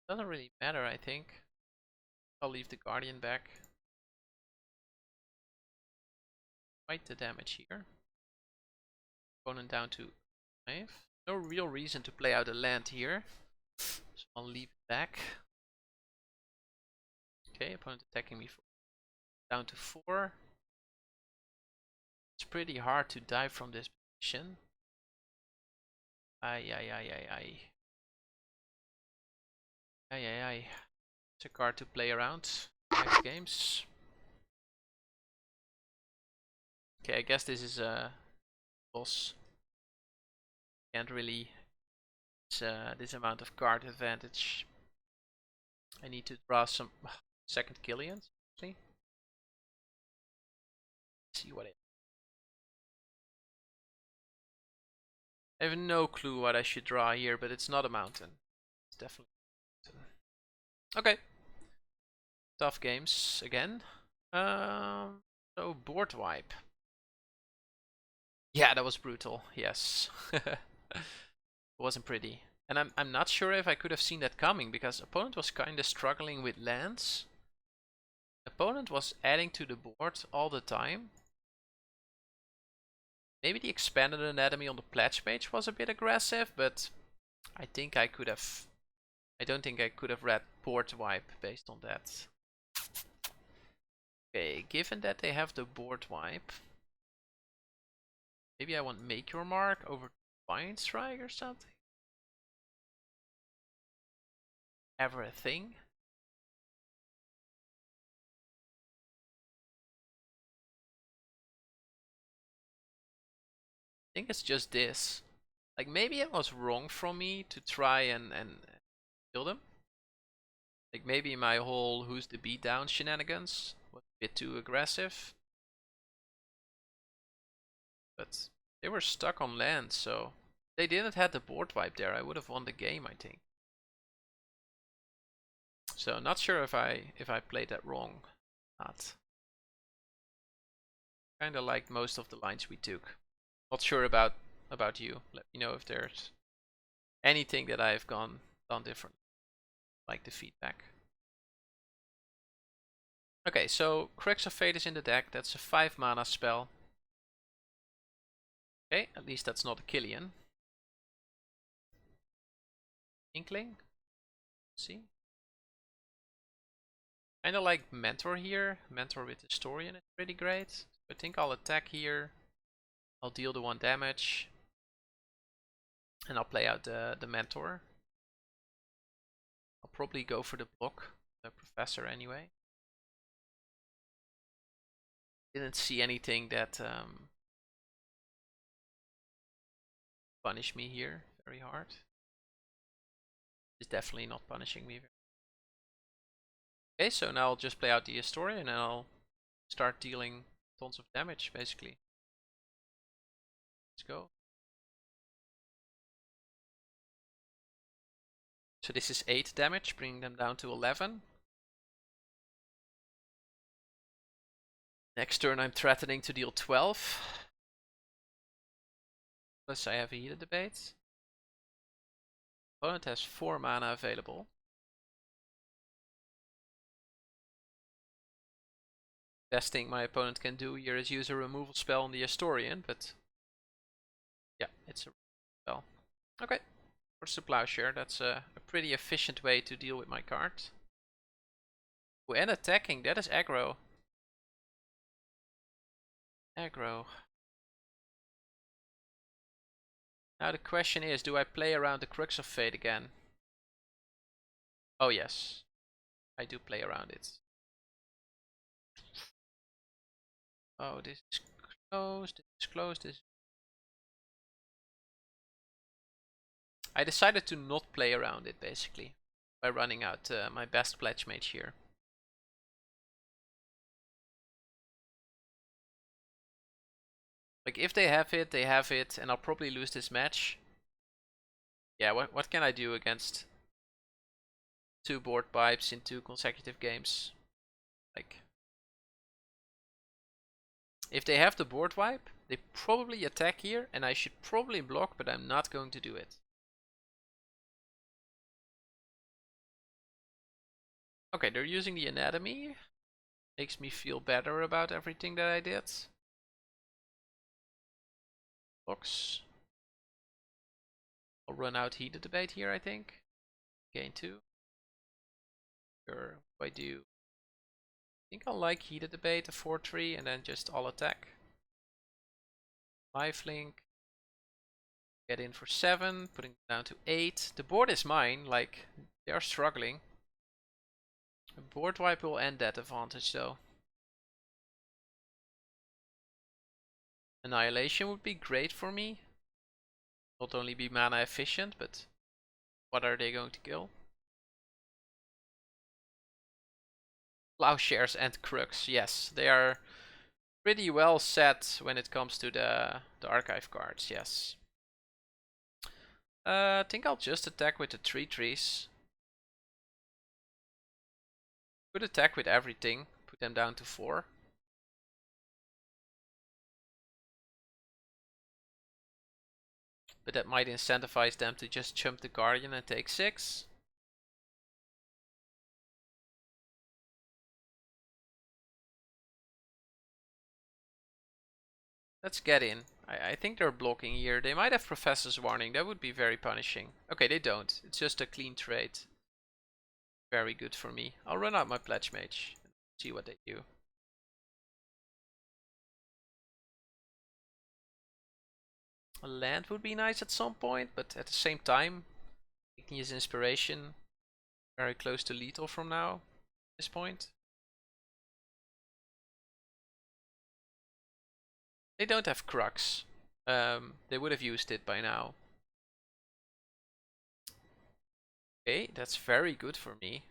Doesn't really matter, I think. I'll leave the Guardian back. Quite the damage here. Opponent down to 5. No real reason to play out a land here. So I'll leave it back. Okay, opponent attacking me down to 4. It's pretty hard to dive from this position. Ay. It's a card to play around next games. Okay, I guess this is a boss. Can't really this amount of card advantage. I need to draw some second Killian. See what it. I have no clue what I should draw here, but it's not a mountain. It's definitely a mountain. Okay. Tough games again. So board wipe. Yeah, that was brutal. Yes. It wasn't pretty. And I'm not sure if I could have seen that coming, because opponent was kind of struggling with lands. Opponent was adding to the board all the time. Maybe the expanded anatomy on the pledge page was a bit aggressive, but I think I could have. I don't think I could have read board wipe based on that. Okay, given that they have the board wipe, maybe I want Make Your Mark over Fine Strike or something. Ever a thing? I think it's just this. Like, maybe it was wrong from me to try and kill them. Like, maybe my whole who's the beatdown shenanigans was a bit too aggressive. But they were stuck on land, so if they didn't have the board wipe there, I would have won the game, I think. So not sure if I played that wrong. Not. Kinda like most of the lines we took. Not sure about you. Let me know if there's anything that I've done different. Like the feedback. Okay, so Crux of Fate is in the deck. That's a 5 mana spell. Okay, at least that's not a Killian. Inkling. See? Kinda like Mentor here. Mentor with Historian is pretty great. I think I'll attack here. I'll deal the 1 damage. And I'll play out the Mentor. I'll probably go for the block, the Professor anyway. Didn't see anything that punish me here very hard. It's definitely not punishing me. Okay, so now I'll just play out the Historian and I'll start dealing tons of damage, basically. Let's go. So this is 8 damage, bringing them down to 11. Next turn I'm threatening to deal 12. Plus I have a heated debate. Opponent has 4 mana available. Best thing my opponent can do here is use a removal spell on the Historian, but yeah, it's a spell. Okay, force the Plowshare. That's a pretty efficient way to deal with my card. Oh, and attacking, that is aggro. Aggro. Now the question is, do I play around the Crux of Fate again? Oh yes, I do play around it. Oh, this is closed, this is closed, this. I decided to not play around it, basically, by running out my best pledge mage here. Like, if they have it, and I'll probably lose this match. Yeah, what can I do against 2 board pipes in 2 consecutive games? Like, If they have the board wipe, they probably attack here, and I should probably block, but I'm not going to do it. Okay, they're using the anatomy. Makes me feel better about everything that I did. Box. I'll run out heated debate here, I think. Gain 2. Sure, what I do. I think I'll like heated debate, a 4-3, and then just all attack. Lifelink. Get in for 7, putting it down to 8. The board is mine, like, they are struggling. A board wipe will end that advantage though. Annihilation would be great for me. Not only be mana efficient, but what are they going to kill? Plowshares and Crux, yes. They are pretty well set when it comes to the archive cards, yes. I think I'll just attack with the 3/3s. Could attack with everything, put them down to 4. But that might incentivize them to just jump the Guardian and take 6. Let's get in. I think they're blocking here. They might have Professor's Warning. That would be very punishing. Okay, they don't. It's just a clean trade. Very good for me. I'll run out my Pledge Mage. See what they do. A land would be nice at some point, but at the same time, taking his inspiration very close to lethal from now. At this point. They don't have Crux. They would have used it by now. Okay, that's very good for me.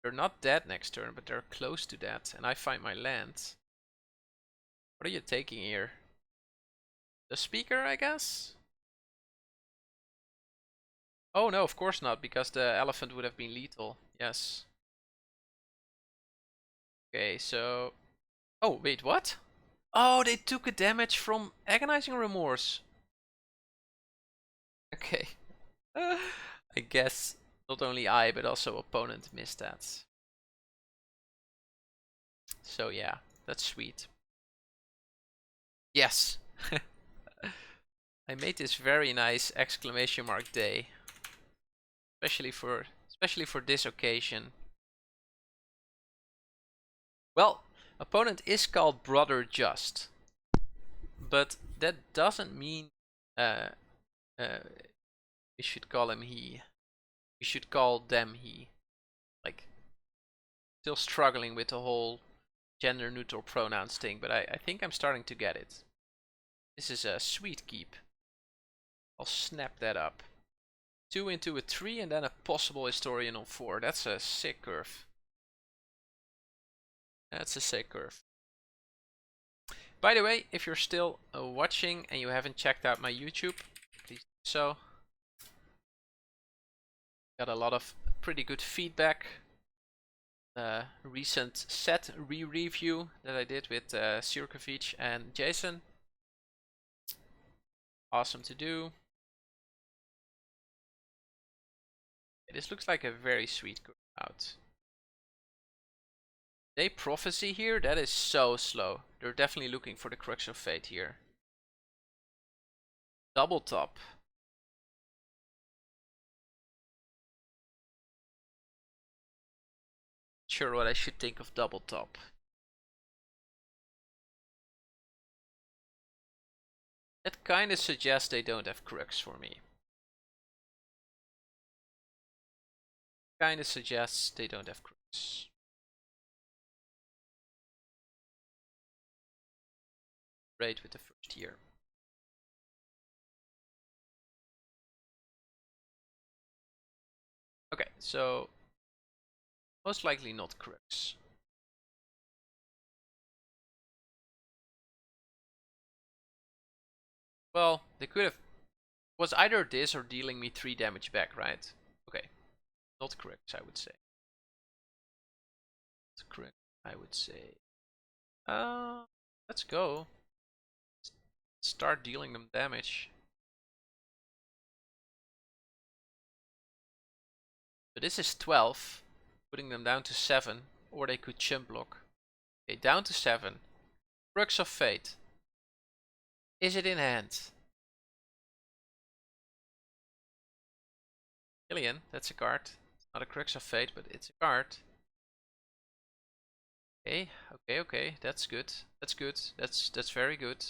They're not dead next turn, but they're close to that, and I find my land. What are you taking here? The speaker, I guess? Oh no, of course not, because the elephant would have been lethal. Yes. Okay, so... Oh, wait, what? Oh, they took a damage from Agonizing Remorse. Okay. I guess not only I, but also opponent missed that. So yeah, that's sweet. Yes. I made this very nice exclamation mark day. Especially for this occasion. Well, opponent is called Brother Just. But that doesn't mean uh, we should call him he. We should call them he. Like, still struggling with the whole gender neutral pronouns thing, but I think I'm starting to get it. This is a sweet keep. I'll snap that up. 2 into a 3 and then a possible Historian on 4. That's a sick curve. That's a sick curve. By the way, if you're still watching and you haven't checked out my YouTube, please do so. Got a lot of pretty good feedback. Recent set re-review that I did with Sirkovic and Jason. Awesome to do. This looks like a very sweet curve out. They Prophecy here, that is so slow. They're definitely looking for the Crux of Fate here. Double top. Sure what I should think of double top. That kinda suggests they don't have Crux for me. Kinda suggests they don't have Crux. Great with the first year. Okay, so most likely not Crux. Well, they could have... Was either this or dealing me 3 damage back, right? Okay. Not Crux, I would say. Not Crux, I would say. Let's go. Start dealing them damage. So this is 12, putting them down to 7, or they could chump block. Okay, down to 7. Crux of Fate. Is it in hand? Killian, that's a card. It's not a Crux of Fate, but it's a card. Okay, okay, that's good. That's good. That's very good.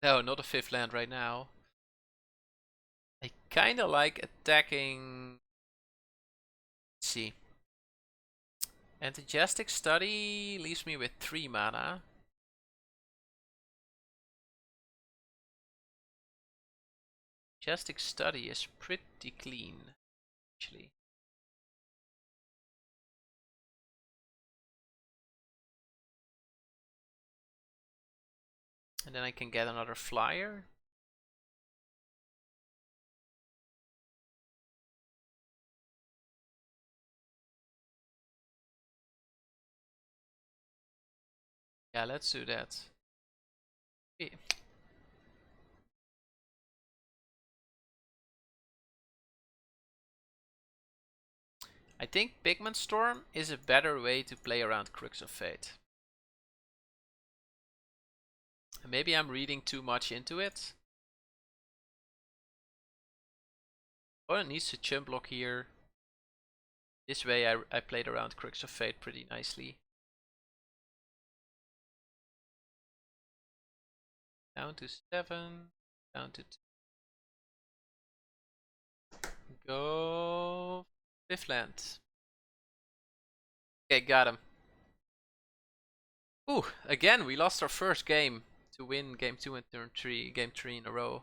No, not a 5th land right now. I kinda like attacking. Let's see. Enthusiastic Study leaves me with 3 mana. Enthusiastic Study is pretty clean, actually. And then I can get another flyer. Yeah, let's do that. Okay. I think Pigment Storm is a better way to play around Crux of Fate. Maybe I'm reading too much into it. Oh, it needs to chump block here. This way I played around Crux of Fate pretty nicely. Down to 7. Down to 2. Go 5th land. Okay, got him. Ooh, again we lost our first game to win game 2 and turn 3, game 3 in a row.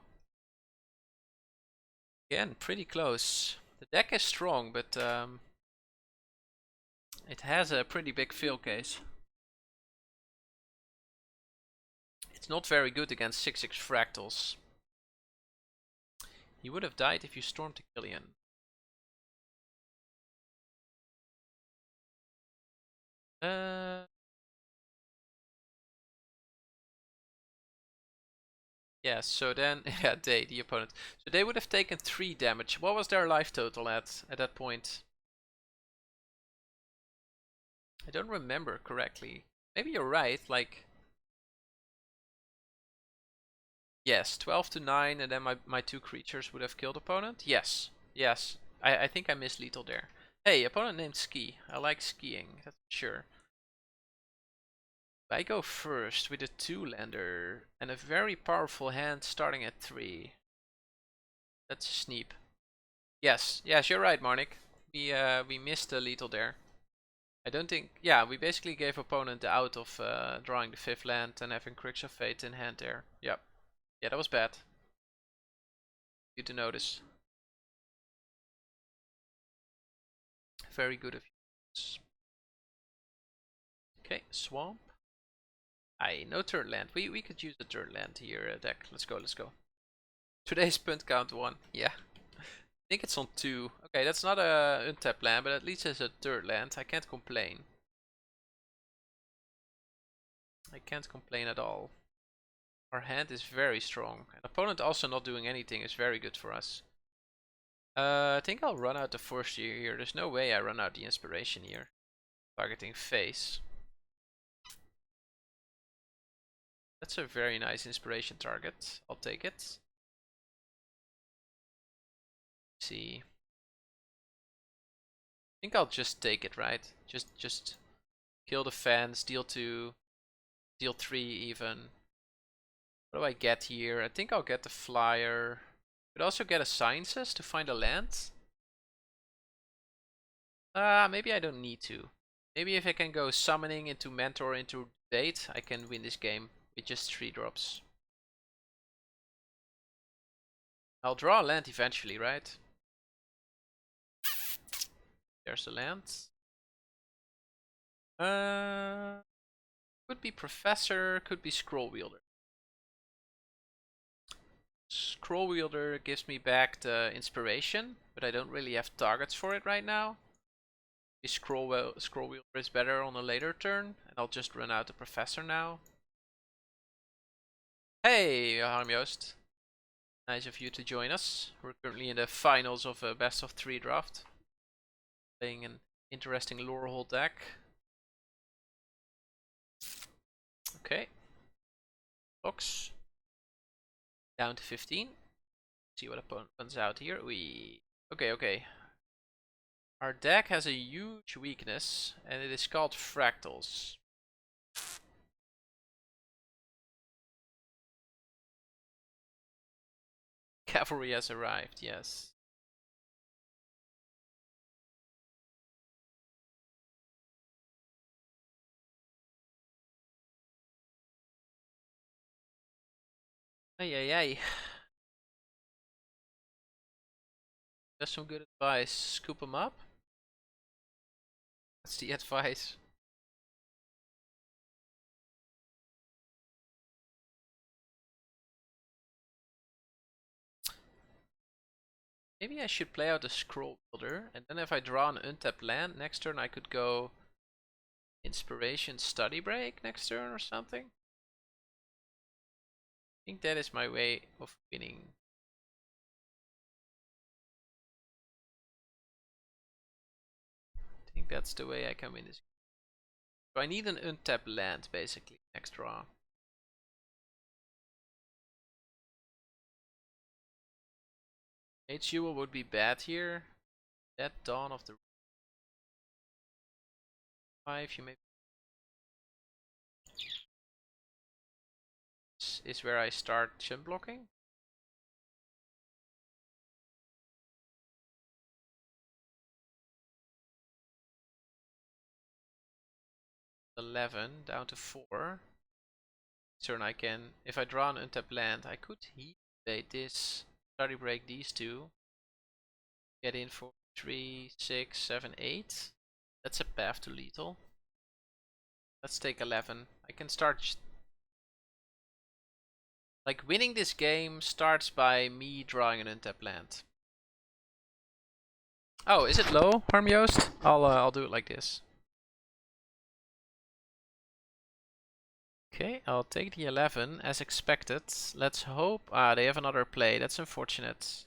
Again, pretty close. The deck is strong, but it has a pretty big fail case. It's not very good against 6/6 fractals. He would have died if you stormed to Killian. Yeah, so then, yeah, the opponent. So they would have taken 3 damage. What was their life total at that point? I don't remember correctly. Maybe you're right, like... Yes, 12 to 9, and then my 2 creatures would have killed opponent? Yes, yes. I think I missed lethal there. Hey, opponent named Ski. I like skiing, that's for sure. I go first with a 2-lander and a very powerful hand starting at 3. That's a sneep. Yes, yes, you're right, Marnik. We missed the lethal there. I don't think... Yeah, we basically gave opponent the out of drawing the 5th land and having Crux of Fate in hand there. Yep. Yeah, that was bad. Good to notice. Very good of you. Okay, swamp. Aye, no 3rd land. We could use a 3rd land here, deck. Let's go, let's go. Today's punt count 1. Yeah. I think it's on 2. Okay, that's not a untapped land, but at least it's a 3rd land. I can't complain. I can't complain at all. Our hand is very strong. An opponent also not doing anything is very good for us. I think I'll run out the first year here. There's no way I run out the inspiration here. Targeting face. That's a very nice inspiration target. I'll take it. See. I think I'll just take it, right? Just kill the fans, deal 2, deal 3 even. What do I get here? I think I'll get the flyer. Could also get a sciences to find a land. Maybe I don't need to. Maybe if I can go summoning into mentor into debate, I can win this game with just 3 drops. I'll draw a land eventually, right? There's a land. Could be Professor, could be Scroll Wielder. Scroll Wielder gives me back the inspiration, but I don't really have targets for it right now. The Scroll Wielder is better on a later turn, and I'll just run out the Professor now. Hey, Harm Joost. Nice of you to join us. We're currently in the finals of a best of 3 draft. Playing an interesting Lorehold deck. Okay. Box. Down to 15. See what opponent runs out here. Okay. Our deck has a huge weakness, and it is called fractals. Cavalry has arrived, yes. Ay. That's some good advice. Scoop them up. That's the advice. Maybe I should play out a Scroll Builder, and then if I draw an untapped land next turn, I could go Inspiration Study Break next turn or something. I think that is my way of winning. I think that's the way I can win this. So I need an untapped land, basically, next draw. HUL would be bad here. That Dawn of the 5, you may... This is where I start chump blocking. $11 down to 4. Turn I can, if I draw an untapped land, I could heat bait this, study break these two, get in for 3, 6, 7, 8. That's a path to lethal. Let's take 11. I can start. Like, winning this game starts by me drawing an untapped land. Oh, is it low, Harm Joost? I'll do it like this. Okay, I'll take the 11 as expected. Let's hope. Ah, they have another play. That's unfortunate.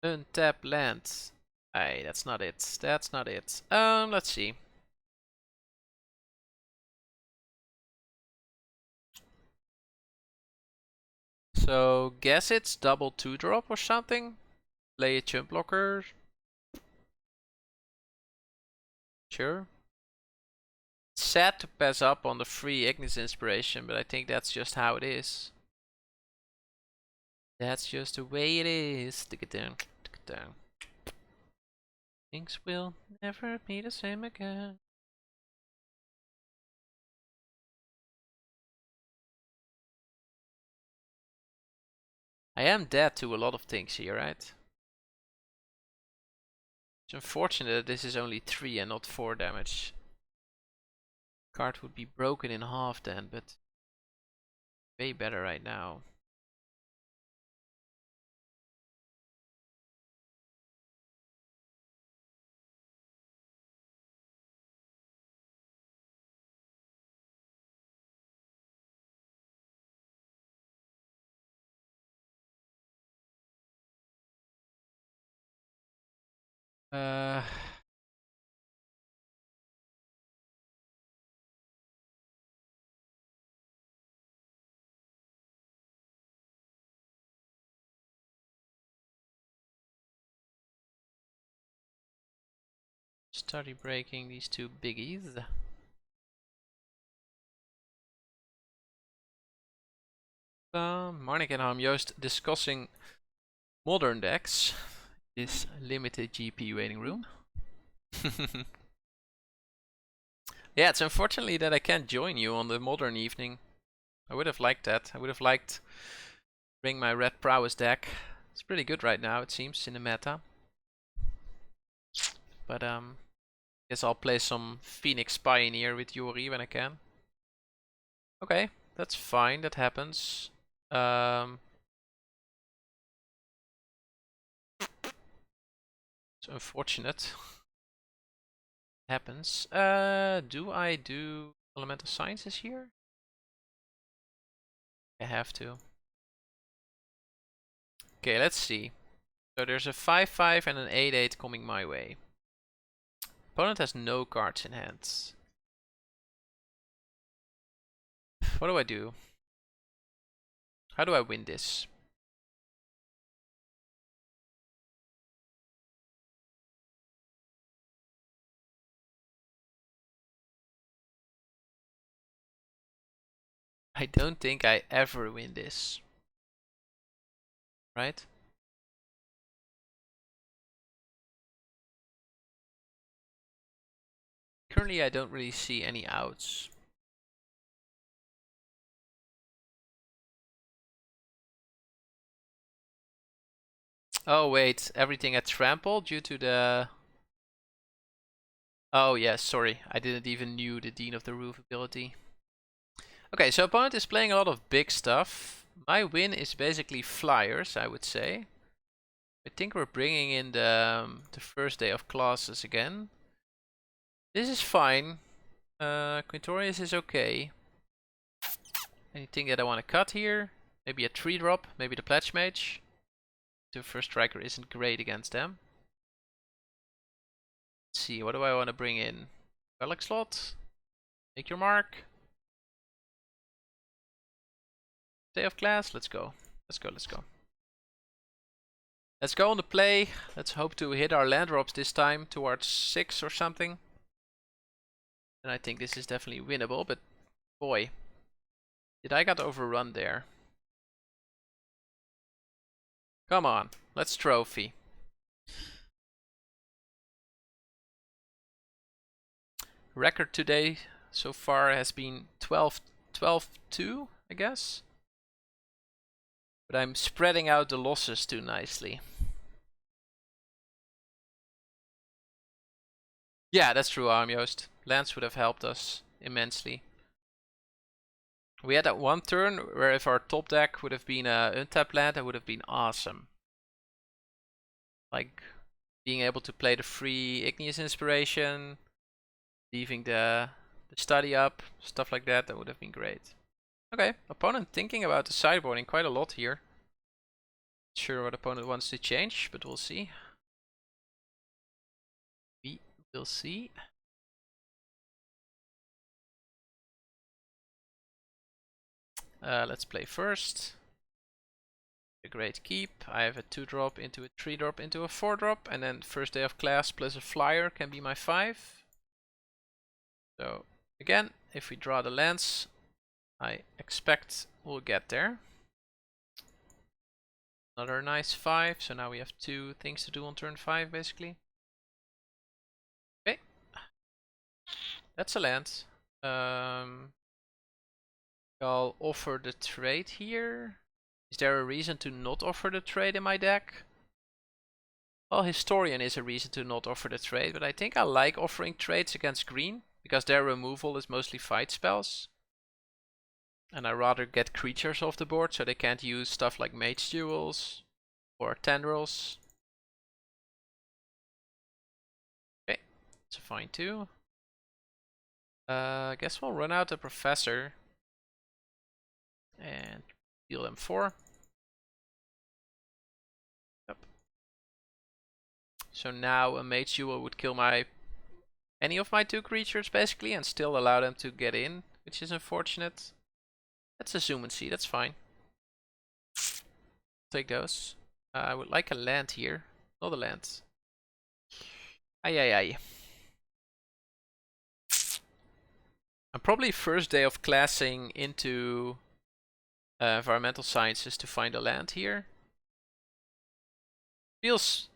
Untap land. Aye, that's not it. That's not it. Let's see. So, guess it's double 2-drop or something? Play a chump blocker. Sure. Sad to pass up on the free Ignis inspiration, but I think that's just how it is. That's just the way it is. Tick it down. Things will never be the same again. I am dead to a lot of things here, right? It's unfortunate that this is only 3 and not 4 damage. Card would be broken in half then, but way better right now. Study breaking these two biggies. Marnik and Harm Joost discussing modern decks. This limited GP waiting room. Yeah, it's unfortunately that I can't join you on the modern evening. I would have liked that. I would have liked to bring my Red Prowess deck. It's pretty good right now, it seems, in the meta. But guess I'll play some Phoenix Pioneer with Yori when I can. Okay, that's fine, that happens. It's unfortunate. Happens. Do I do elemental sciences here? I have to. Okay, let's see. So there's a 5-5 and an 8-8 coming my way. Opponent has no cards in hand. What do I do? How do I win this? I don't think I ever win this. Right? Currently I don't really see any outs. Oh wait, everything at trample due to the... Oh yes, sorry. I didn't even knew the Dean of the Roof ability. Okay, so opponent is playing a lot of big stuff. My win is basically flyers, I would say. I think we're bringing in the first day of classes again. This is fine. Quintorius is okay. Anything that I want to cut here? Maybe a 3-drop, maybe the Pledge Mage. The first striker isn't great against them. Let's see, what do I want to bring in? Relic slot. Take your mark. Day of class, let's go. Let's go, let's go. Let's go on the play. Let's hope to hit our land drops this time towards 6 or something. And I think this is definitely winnable, but boy, did I got overrun there. Come on, let's trophy. Record today so far has been 12-2, I guess. But I'm spreading out the losses too nicely. Yeah, that's true, Armjoost. Lance would have helped us immensely. We had that one turn where if our top deck would have been a untapped land, that would have been awesome. Like being able to play the free Igneous Inspiration, leaving the study up, stuff like that, that would have been great. Okay, opponent thinking about the sideboarding quite a lot here. Not sure what opponent wants to change, but we'll see. We will see. Let's play first. A great keep. I have a 2-drop into a 3-drop into a 4-drop, and then first day of class plus a flyer can be my 5. So again, if we draw the lands, I expect we'll get there. Another nice 5, so now we have 2 things to do on turn 5 basically. Okay, that's a land. I'll offer the trade here. Is there a reason to not offer the trade in my deck? Well, Historian is a reason to not offer the trade, but I think I like offering trades against green, because their removal is mostly fight spells. And I rather get creatures off the board so they can't use stuff like Mage Duels or Tendrils. Okay, it's fine too. I guess we'll run out the Professor and deal them 4. Yep. So now a Mage Duel would kill any of my 2 creatures basically and still allow them to get in, which is unfortunate. Let's assume and see, that's fine. Take those. I would like a land here. Not a land. Ay ay ay. I'm probably first day of classing into environmental sciences to find a land here. Feels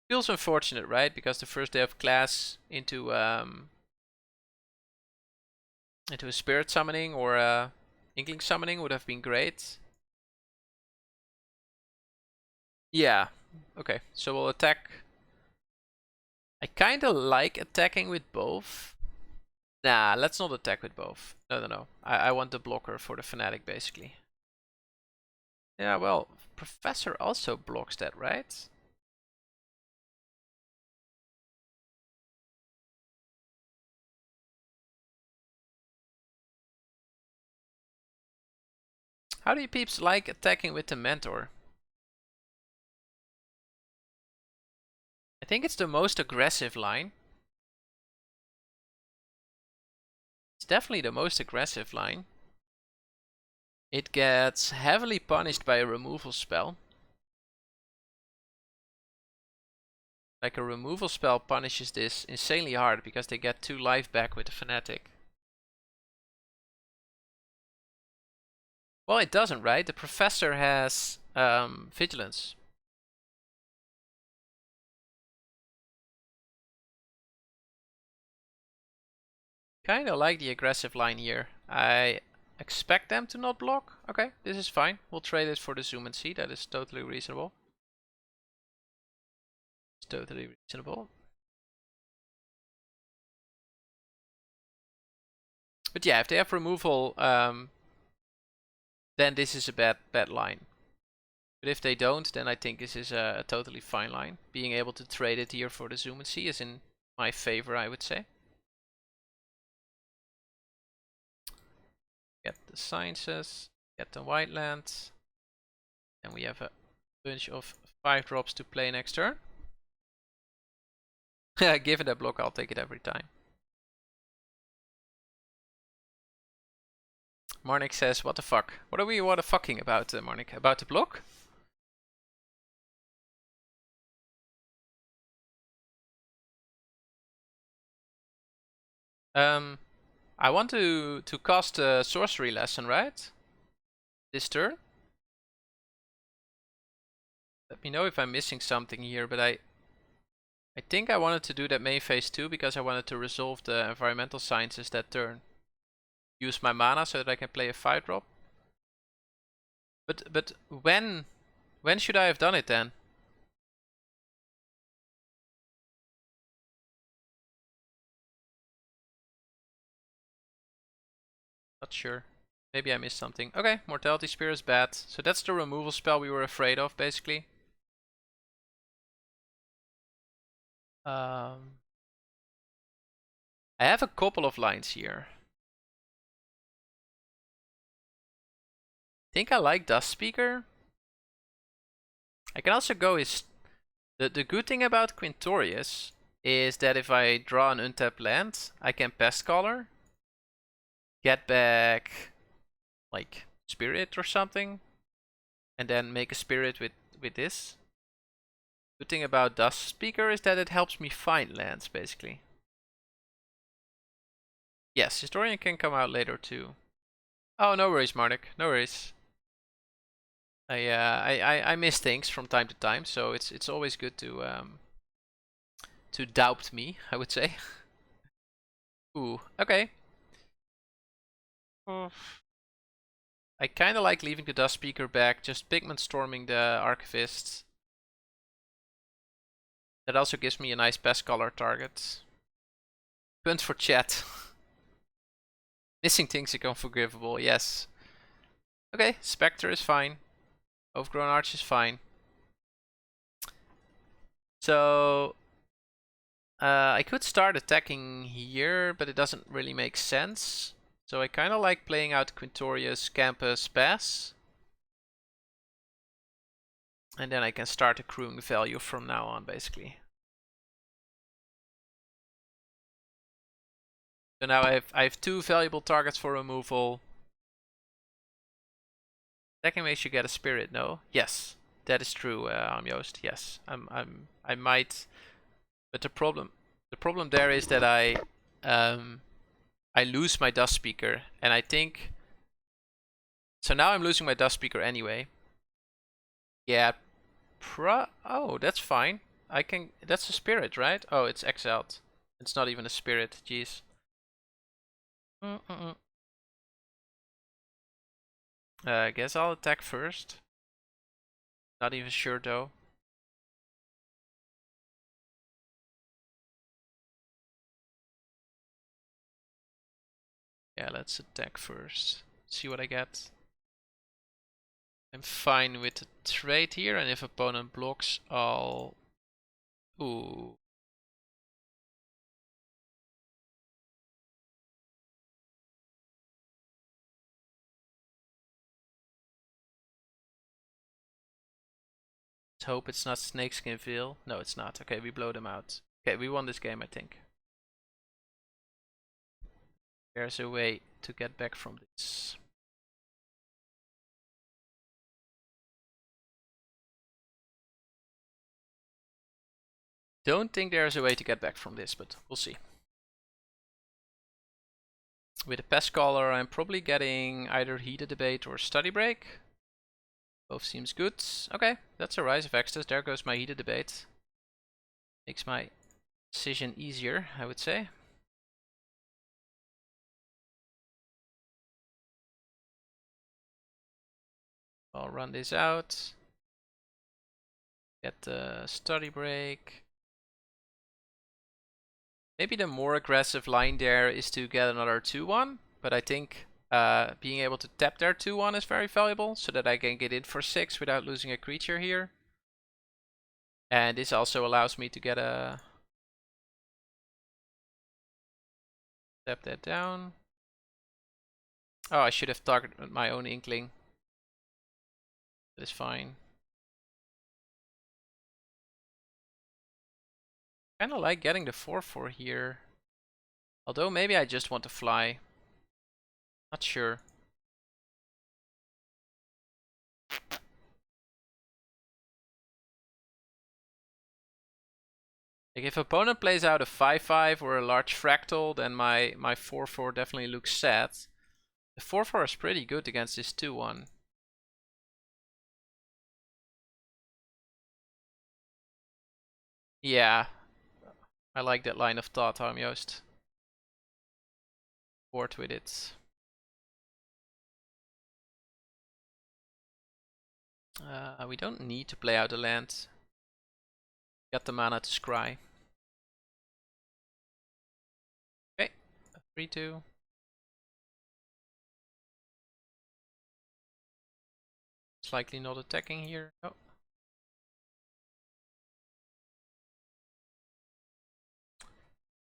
unfortunate, right? Because the first day of class into a spirit summoning or a inkling summoning would have been great. Yeah. Okay, so we'll attack. I kinda like attacking with both. Nah, let's not attack with both. No. I want the blocker for the Fnatic, basically. Yeah, well, Professor also blocks that, right? How do you peeps like attacking with the Mentor? I think it's the most aggressive line. It's definitely the most aggressive line. It gets heavily punished by a removal spell. Like a removal spell punishes this insanely hard because they get 2 life back with the Fanatic. Well, it doesn't, right? The Professor has Vigilance. Kinda like the aggressive line here. I expect them to not block. Okay, this is fine. We'll trade it for the Zoom and See. That is totally reasonable. It's totally reasonable. But yeah, if they have removal, then this is a bad line. But if they don't, then I think this is a totally fine line. Being able to trade it here for the Zoom and See is in my favor, I would say. Get the Sciences, get the White Land, and we have a bunch of 5 drops to play next turn. Give it a block, I'll take it every time. Marnik says, what the fuck? What are we what the fucking about, Marnik? About the block? I want to cast a sorcery lesson, right? This turn? Let me know if I'm missing something here, but I think I wanted to do that main phase too because I wanted to resolve the environmental sciences that turn. Use my mana so that I can play a 5-drop. But when should I have done it then? Not sure. Maybe I missed something. Okay, Mortality Spear is bad. So that's the removal spell we were afraid of, basically. I have a couple of lines here. I think I like Dust Speaker. I can also go his... The good thing about Quintorius is that if I draw an untapped land, I can Pest Caller, get back like Spirit or something, and then make a Spirit with this. Good thing about Dust Speaker is that it helps me find lands, basically. Yes, Historian can come out later too. Oh, no worries, Marnik. No worries. I miss things from time to time, so it's always good to doubt me, I would say. Ooh, okay. I kind of like leaving the Dust Speaker back, just Pigment Storming the Archivist. That also gives me a nice Pest Color target. Punt for chat. Missing things are unforgivable, yes. Okay, Spectre is fine. Overgrown Arch is fine. So I could start attacking here, but it doesn't really make sense. So I kind of like playing out Quintorius, Campus, Pass. And then I can start accruing value from now on, basically. So now I have 2 valuable targets for removal. Second way, you get a Spirit, no? Yes, that is true, Amjoost. Yes, I might, but the problem there is that I lose my Dust Speaker, and I think so. Now I'm losing my Dust Speaker anyway. Yeah, oh, that's fine. I can. That's a Spirit, right? Oh, it's exiled. It's not even a Spirit. Jeez. I guess I'll attack first. Not even sure though. Yeah, let's attack first. See what I get. I'm fine with the trade here, and if opponent blocks, I'll... Ooh. Let's hope it's not Snakeskinville. No, it's not. Okay, we blow them out. Okay, we won this game, I think. There's a way to get back from this. Don't think there's a way to get back from this, but we'll see. With a pest caller, I'm probably getting either heated debate or study break. Both seems good. Okay, that's a rise of Extus. There goes my heated debate. Makes my decision easier, I would say. I'll run this out. Get the study break. Maybe the more aggressive line there is to get another 2-1, but I think being able to tap their 2-1 is very valuable, so that I can get in for 6 without losing a creature here. And this also allows me to get a... Tap that down. Oh, I should have targeted my own Inkling. That is fine. Kinda like getting the 4/4 here. Although maybe I just want to fly. Not sure. Like if opponent plays out a 5/5 or a large fractal, then my 4/4 definitely looks sad. The 4/4 is pretty good against this 2/1. Yeah, I like that line of thought, Harm Joost. Bored with it. We don't need to play out a land. Got the mana to scry. Okay, 3/2. It's likely not attacking here.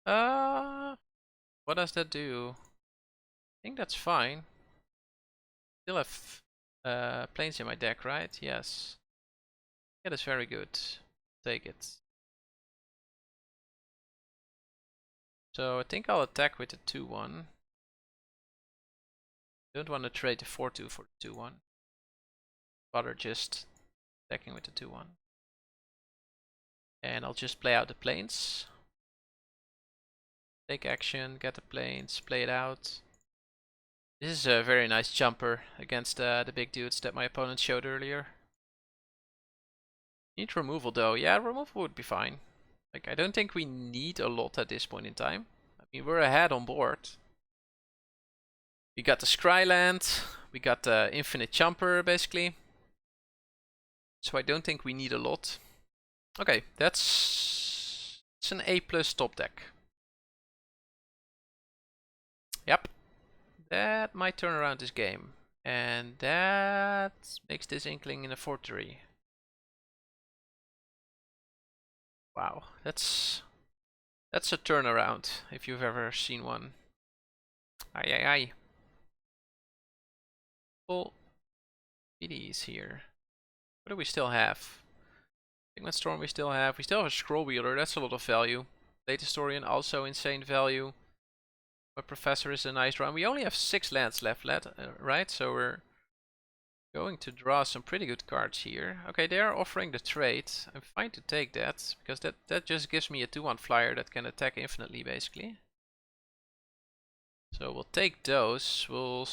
Oh. What does that do? I think that's fine. Still have planes in my deck, right? Yes. Yeah, that's very good. Take it. So I think I'll attack with the 2/1. Don't want to trade the 4/2 for the 2/1. Rather just attacking with the 2/1. And I'll just play out the planes. Take action, get the planes, play it out. This is a very nice jumper against the big dudes that my opponent showed earlier. Need removal though. Yeah, removal would be fine. Like, I don't think we need a lot at this point in time. I mean, we're ahead on board. We got the Scryland. We got the infinite jumper, basically. So I don't think we need a lot. Okay, it's an A+ top deck. Yep. That might turn around this game. And that makes this Inkling in a 4/3. Wow, that's a turnaround if you've ever seen one. Aye aye aye. Full BDs here. What do we still have? Pigment Storm we still have. We still have a Scroll Wielder, that's a lot of value. Late Historian also insane value. But Professor is a nice draw. And we only have 6 lands left, right? So we're going to draw some pretty good cards here. Okay, they are offering the trade. I'm fine to take that, because that just gives me a 2/1 flyer that can attack infinitely, basically. So we'll take those. We'll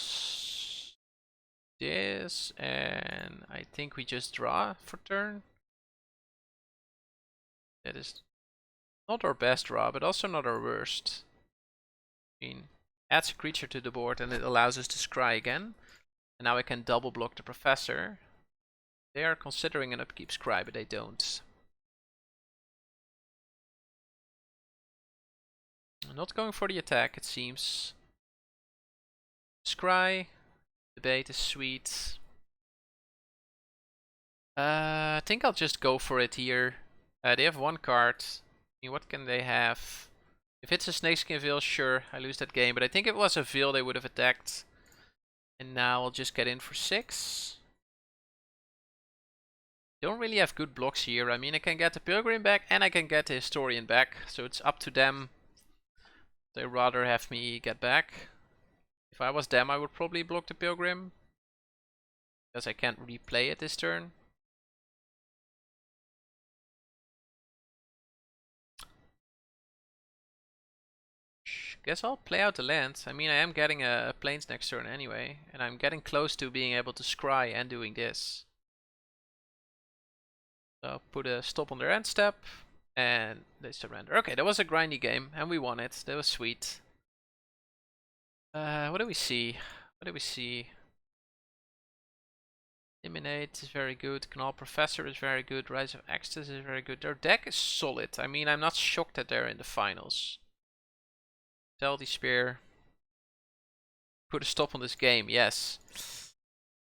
this, and I think we just draw for turn. That is not our best draw, but also not our worst. I mean, adds a creature to the board and it allows us to scry again. And now I can double block the Professor. They are considering an upkeep scry, but they don't. I'm not going for the attack, it seems. Scry. Debate is sweet. I think I'll just go for it here. They have one card. I mean, what can they have? If it's a Snakeskin Veil, sure, I lose that game. But I think if it was a Veil, they would have attacked. And now I'll just get in for 6. Don't really have good blocks here. I mean, I can get the Pilgrim back and I can get the Historian back. So it's up to them. They rather have me get back. If I was them, I would probably block the Pilgrim. Because I can't replay it this turn. Guess I'll play out the land. I mean, I am getting a plains next turn anyway. And I'm getting close to being able to scry and doing this. So I'll put a stop on their end step. And they surrender. Okay, that was a grindy game. And we won it. That was sweet. What do we see? What do we see? Eliminate is very good. Canal Professor is very good. Rise of Ecstasy is very good. Their deck is solid. I mean, I'm not shocked that they're in the finals. Teldy Spear. Put a stop on this game, yes.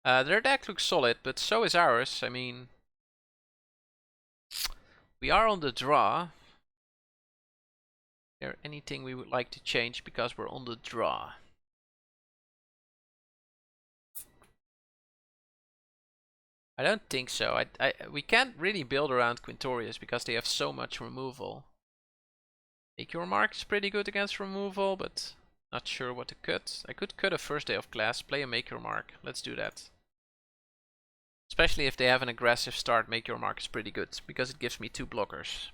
Their deck looks solid, but so is ours. I mean, we are on the draw. Is there anything we would like to change because we're on the draw? I don't think so. We can't really build around Quintorius because they have so much removal. Make Your Mark is pretty good against removal, but not sure what to cut. I could cut a first day of class, play a Make Your Mark. Let's do that. Especially if they have an aggressive start, Make Your Mark is pretty good, because it gives me 2 blockers.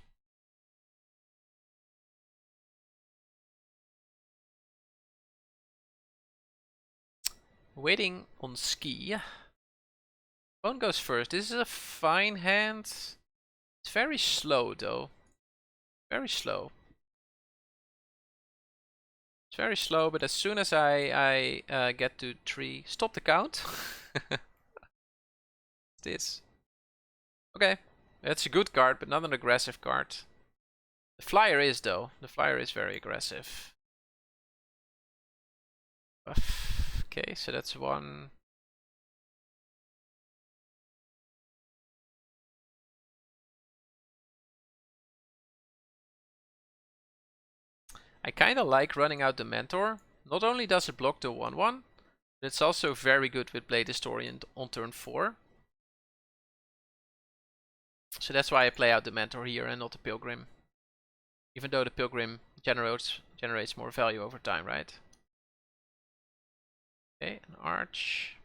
Waiting on Ski. Bone goes first. This is a fine hand. It's very slow though. Very slow. It's very slow, but as soon as I get to 3, stop the count. This. Okay, that's a good card, but not an aggressive card. The flyer is though. The flyer is very aggressive. Okay, so that's 1. I kinda like running out the Mentor. Not only does it block the 1/1, but it's also very good with Blade Historian on turn 4. So that's why I play out the Mentor here and not the Pilgrim. Even though the Pilgrim generates more value over time, right? Okay, an Arch.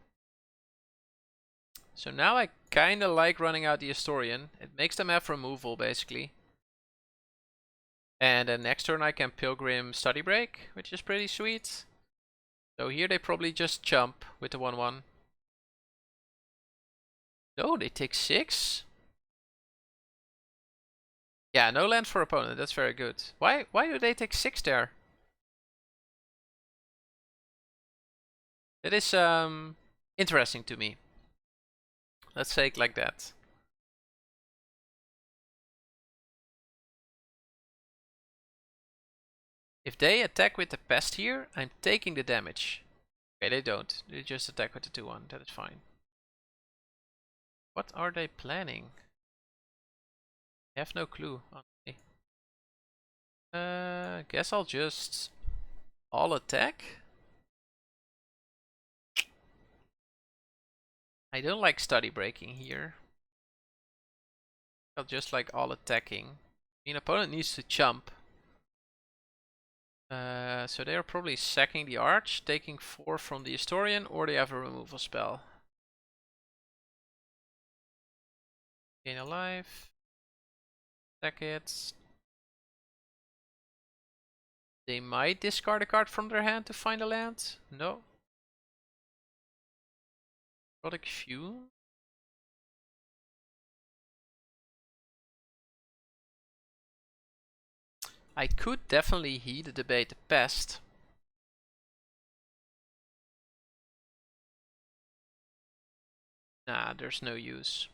So now I kinda like running out the Historian. It makes them have removal, basically. And then next turn I can Pilgrim Study Break, which is pretty sweet. So here they probably just jump with the 1/1. No, they take 6? Yeah, no land for opponent, that's very good. Why do they take 6 there? That is interesting to me. Let's say it like that. If they attack with the pest here, I'm taking the damage. Okay, they don't. They just attack with the 2/1. That is fine. What are they planning? I have no clue, honestly. Guess I'll just all attack. I don't like study breaking here. I'll just like all attacking. I mean, opponent needs to jump. So they are probably sacking the Arch, taking 4 from the Historian, or they have a removal spell. Gain a life. Attack it. They might discard a card from their hand to find a land. No. Product View. I could definitely heat debate the pest. Nah, there's no use.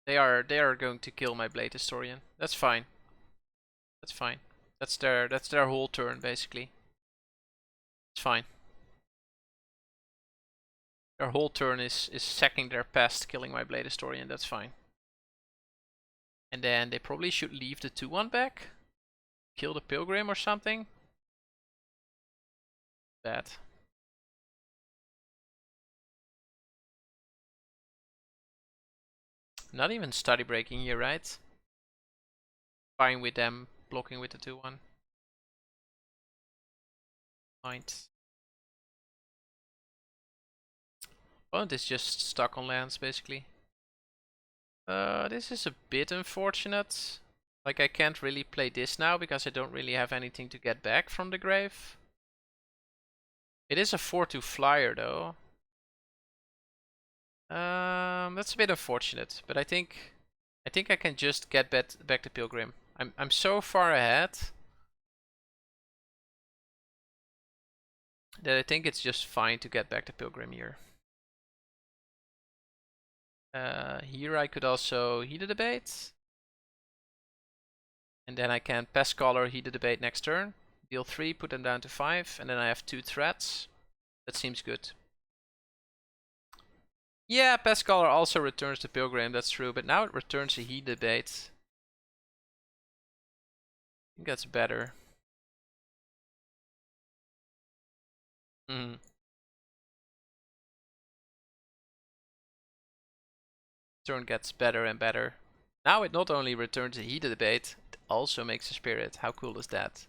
They are going to kill my Blade Historian. That's fine. That's fine. That's their whole turn basically. It's fine. Their whole turn is sacking their pest, killing my Blade Historian, that's fine. And then they probably should leave the 2/1 back. Kill the Pilgrim or something. Bad. Not even study breaking here, right? Fine with them blocking with the 2/1. Mind. Opponent is just stuck on lands, basically. This is a bit unfortunate. Like, I can't really play this now because I don't really have anything to get back from the grave. It is a 4/2 flyer though. That's a bit unfortunate, but I think I can just get back to Pilgrim. I'm so far ahead that I think it's just fine to get back to Pilgrim here. Here I could also heat the debate. And then I can Pest Scholar, heat the debate next turn. Deal 3, put them down to 5, and then I have 2 threats. That seems good. Yeah, Pest Scholar also returns the Pilgrim, that's true, but now it returns a heat debate. I think that's better. Turn gets better and better. Now it not only returns a heated debate, it also makes a spirit. How cool is that?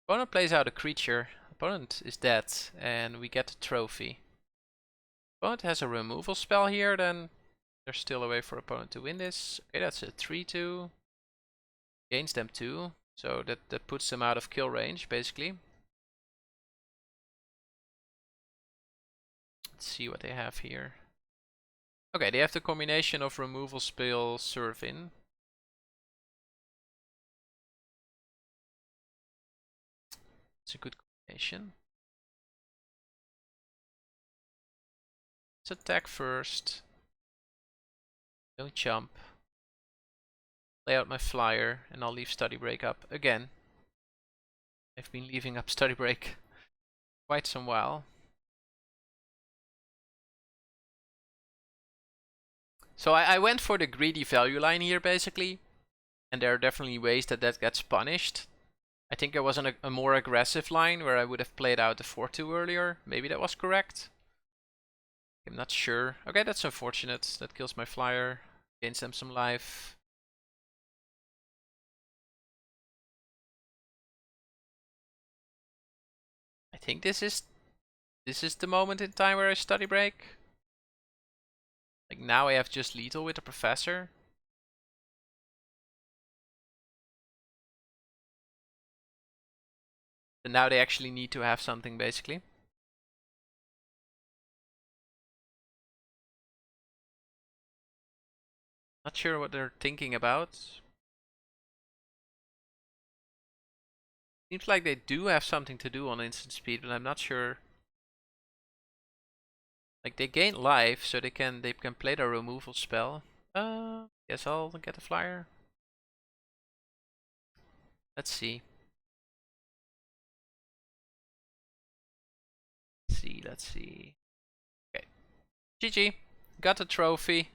Opponent plays out a creature. Opponent is dead, and we get a trophy. Opponent has a removal spell here, then there's still a way for opponent to win this. Okay, that's a 3/2. Gains them 2, so that puts them out of kill range, basically. Let's see what they have here. Okay, they have the combination of removal spell, serve in. It's a good combination. Let's attack first. Don't jump. Lay out my flyer, and I'll leave study break up again. I've been leaving up study break quite some while. So I went for the greedy value line here, basically. And there are definitely ways that gets punished. I think there was a more aggressive line where I would have played out the 4/2 earlier. Maybe that was correct. I'm not sure. Okay, that's unfortunate. That kills my flyer. Gains them some life. I think this is the moment in time where I study break. Like, now I have just lethal with the professor. And now they actually need to have something, basically. Not sure what they're thinking about. Seems like they do have something to do on instant speed, but I'm not sure. Like, they gain life, so they can play their removal spell. Guess I'll get a flyer. Let's see. Let's see. Okay. GG. Got the trophy.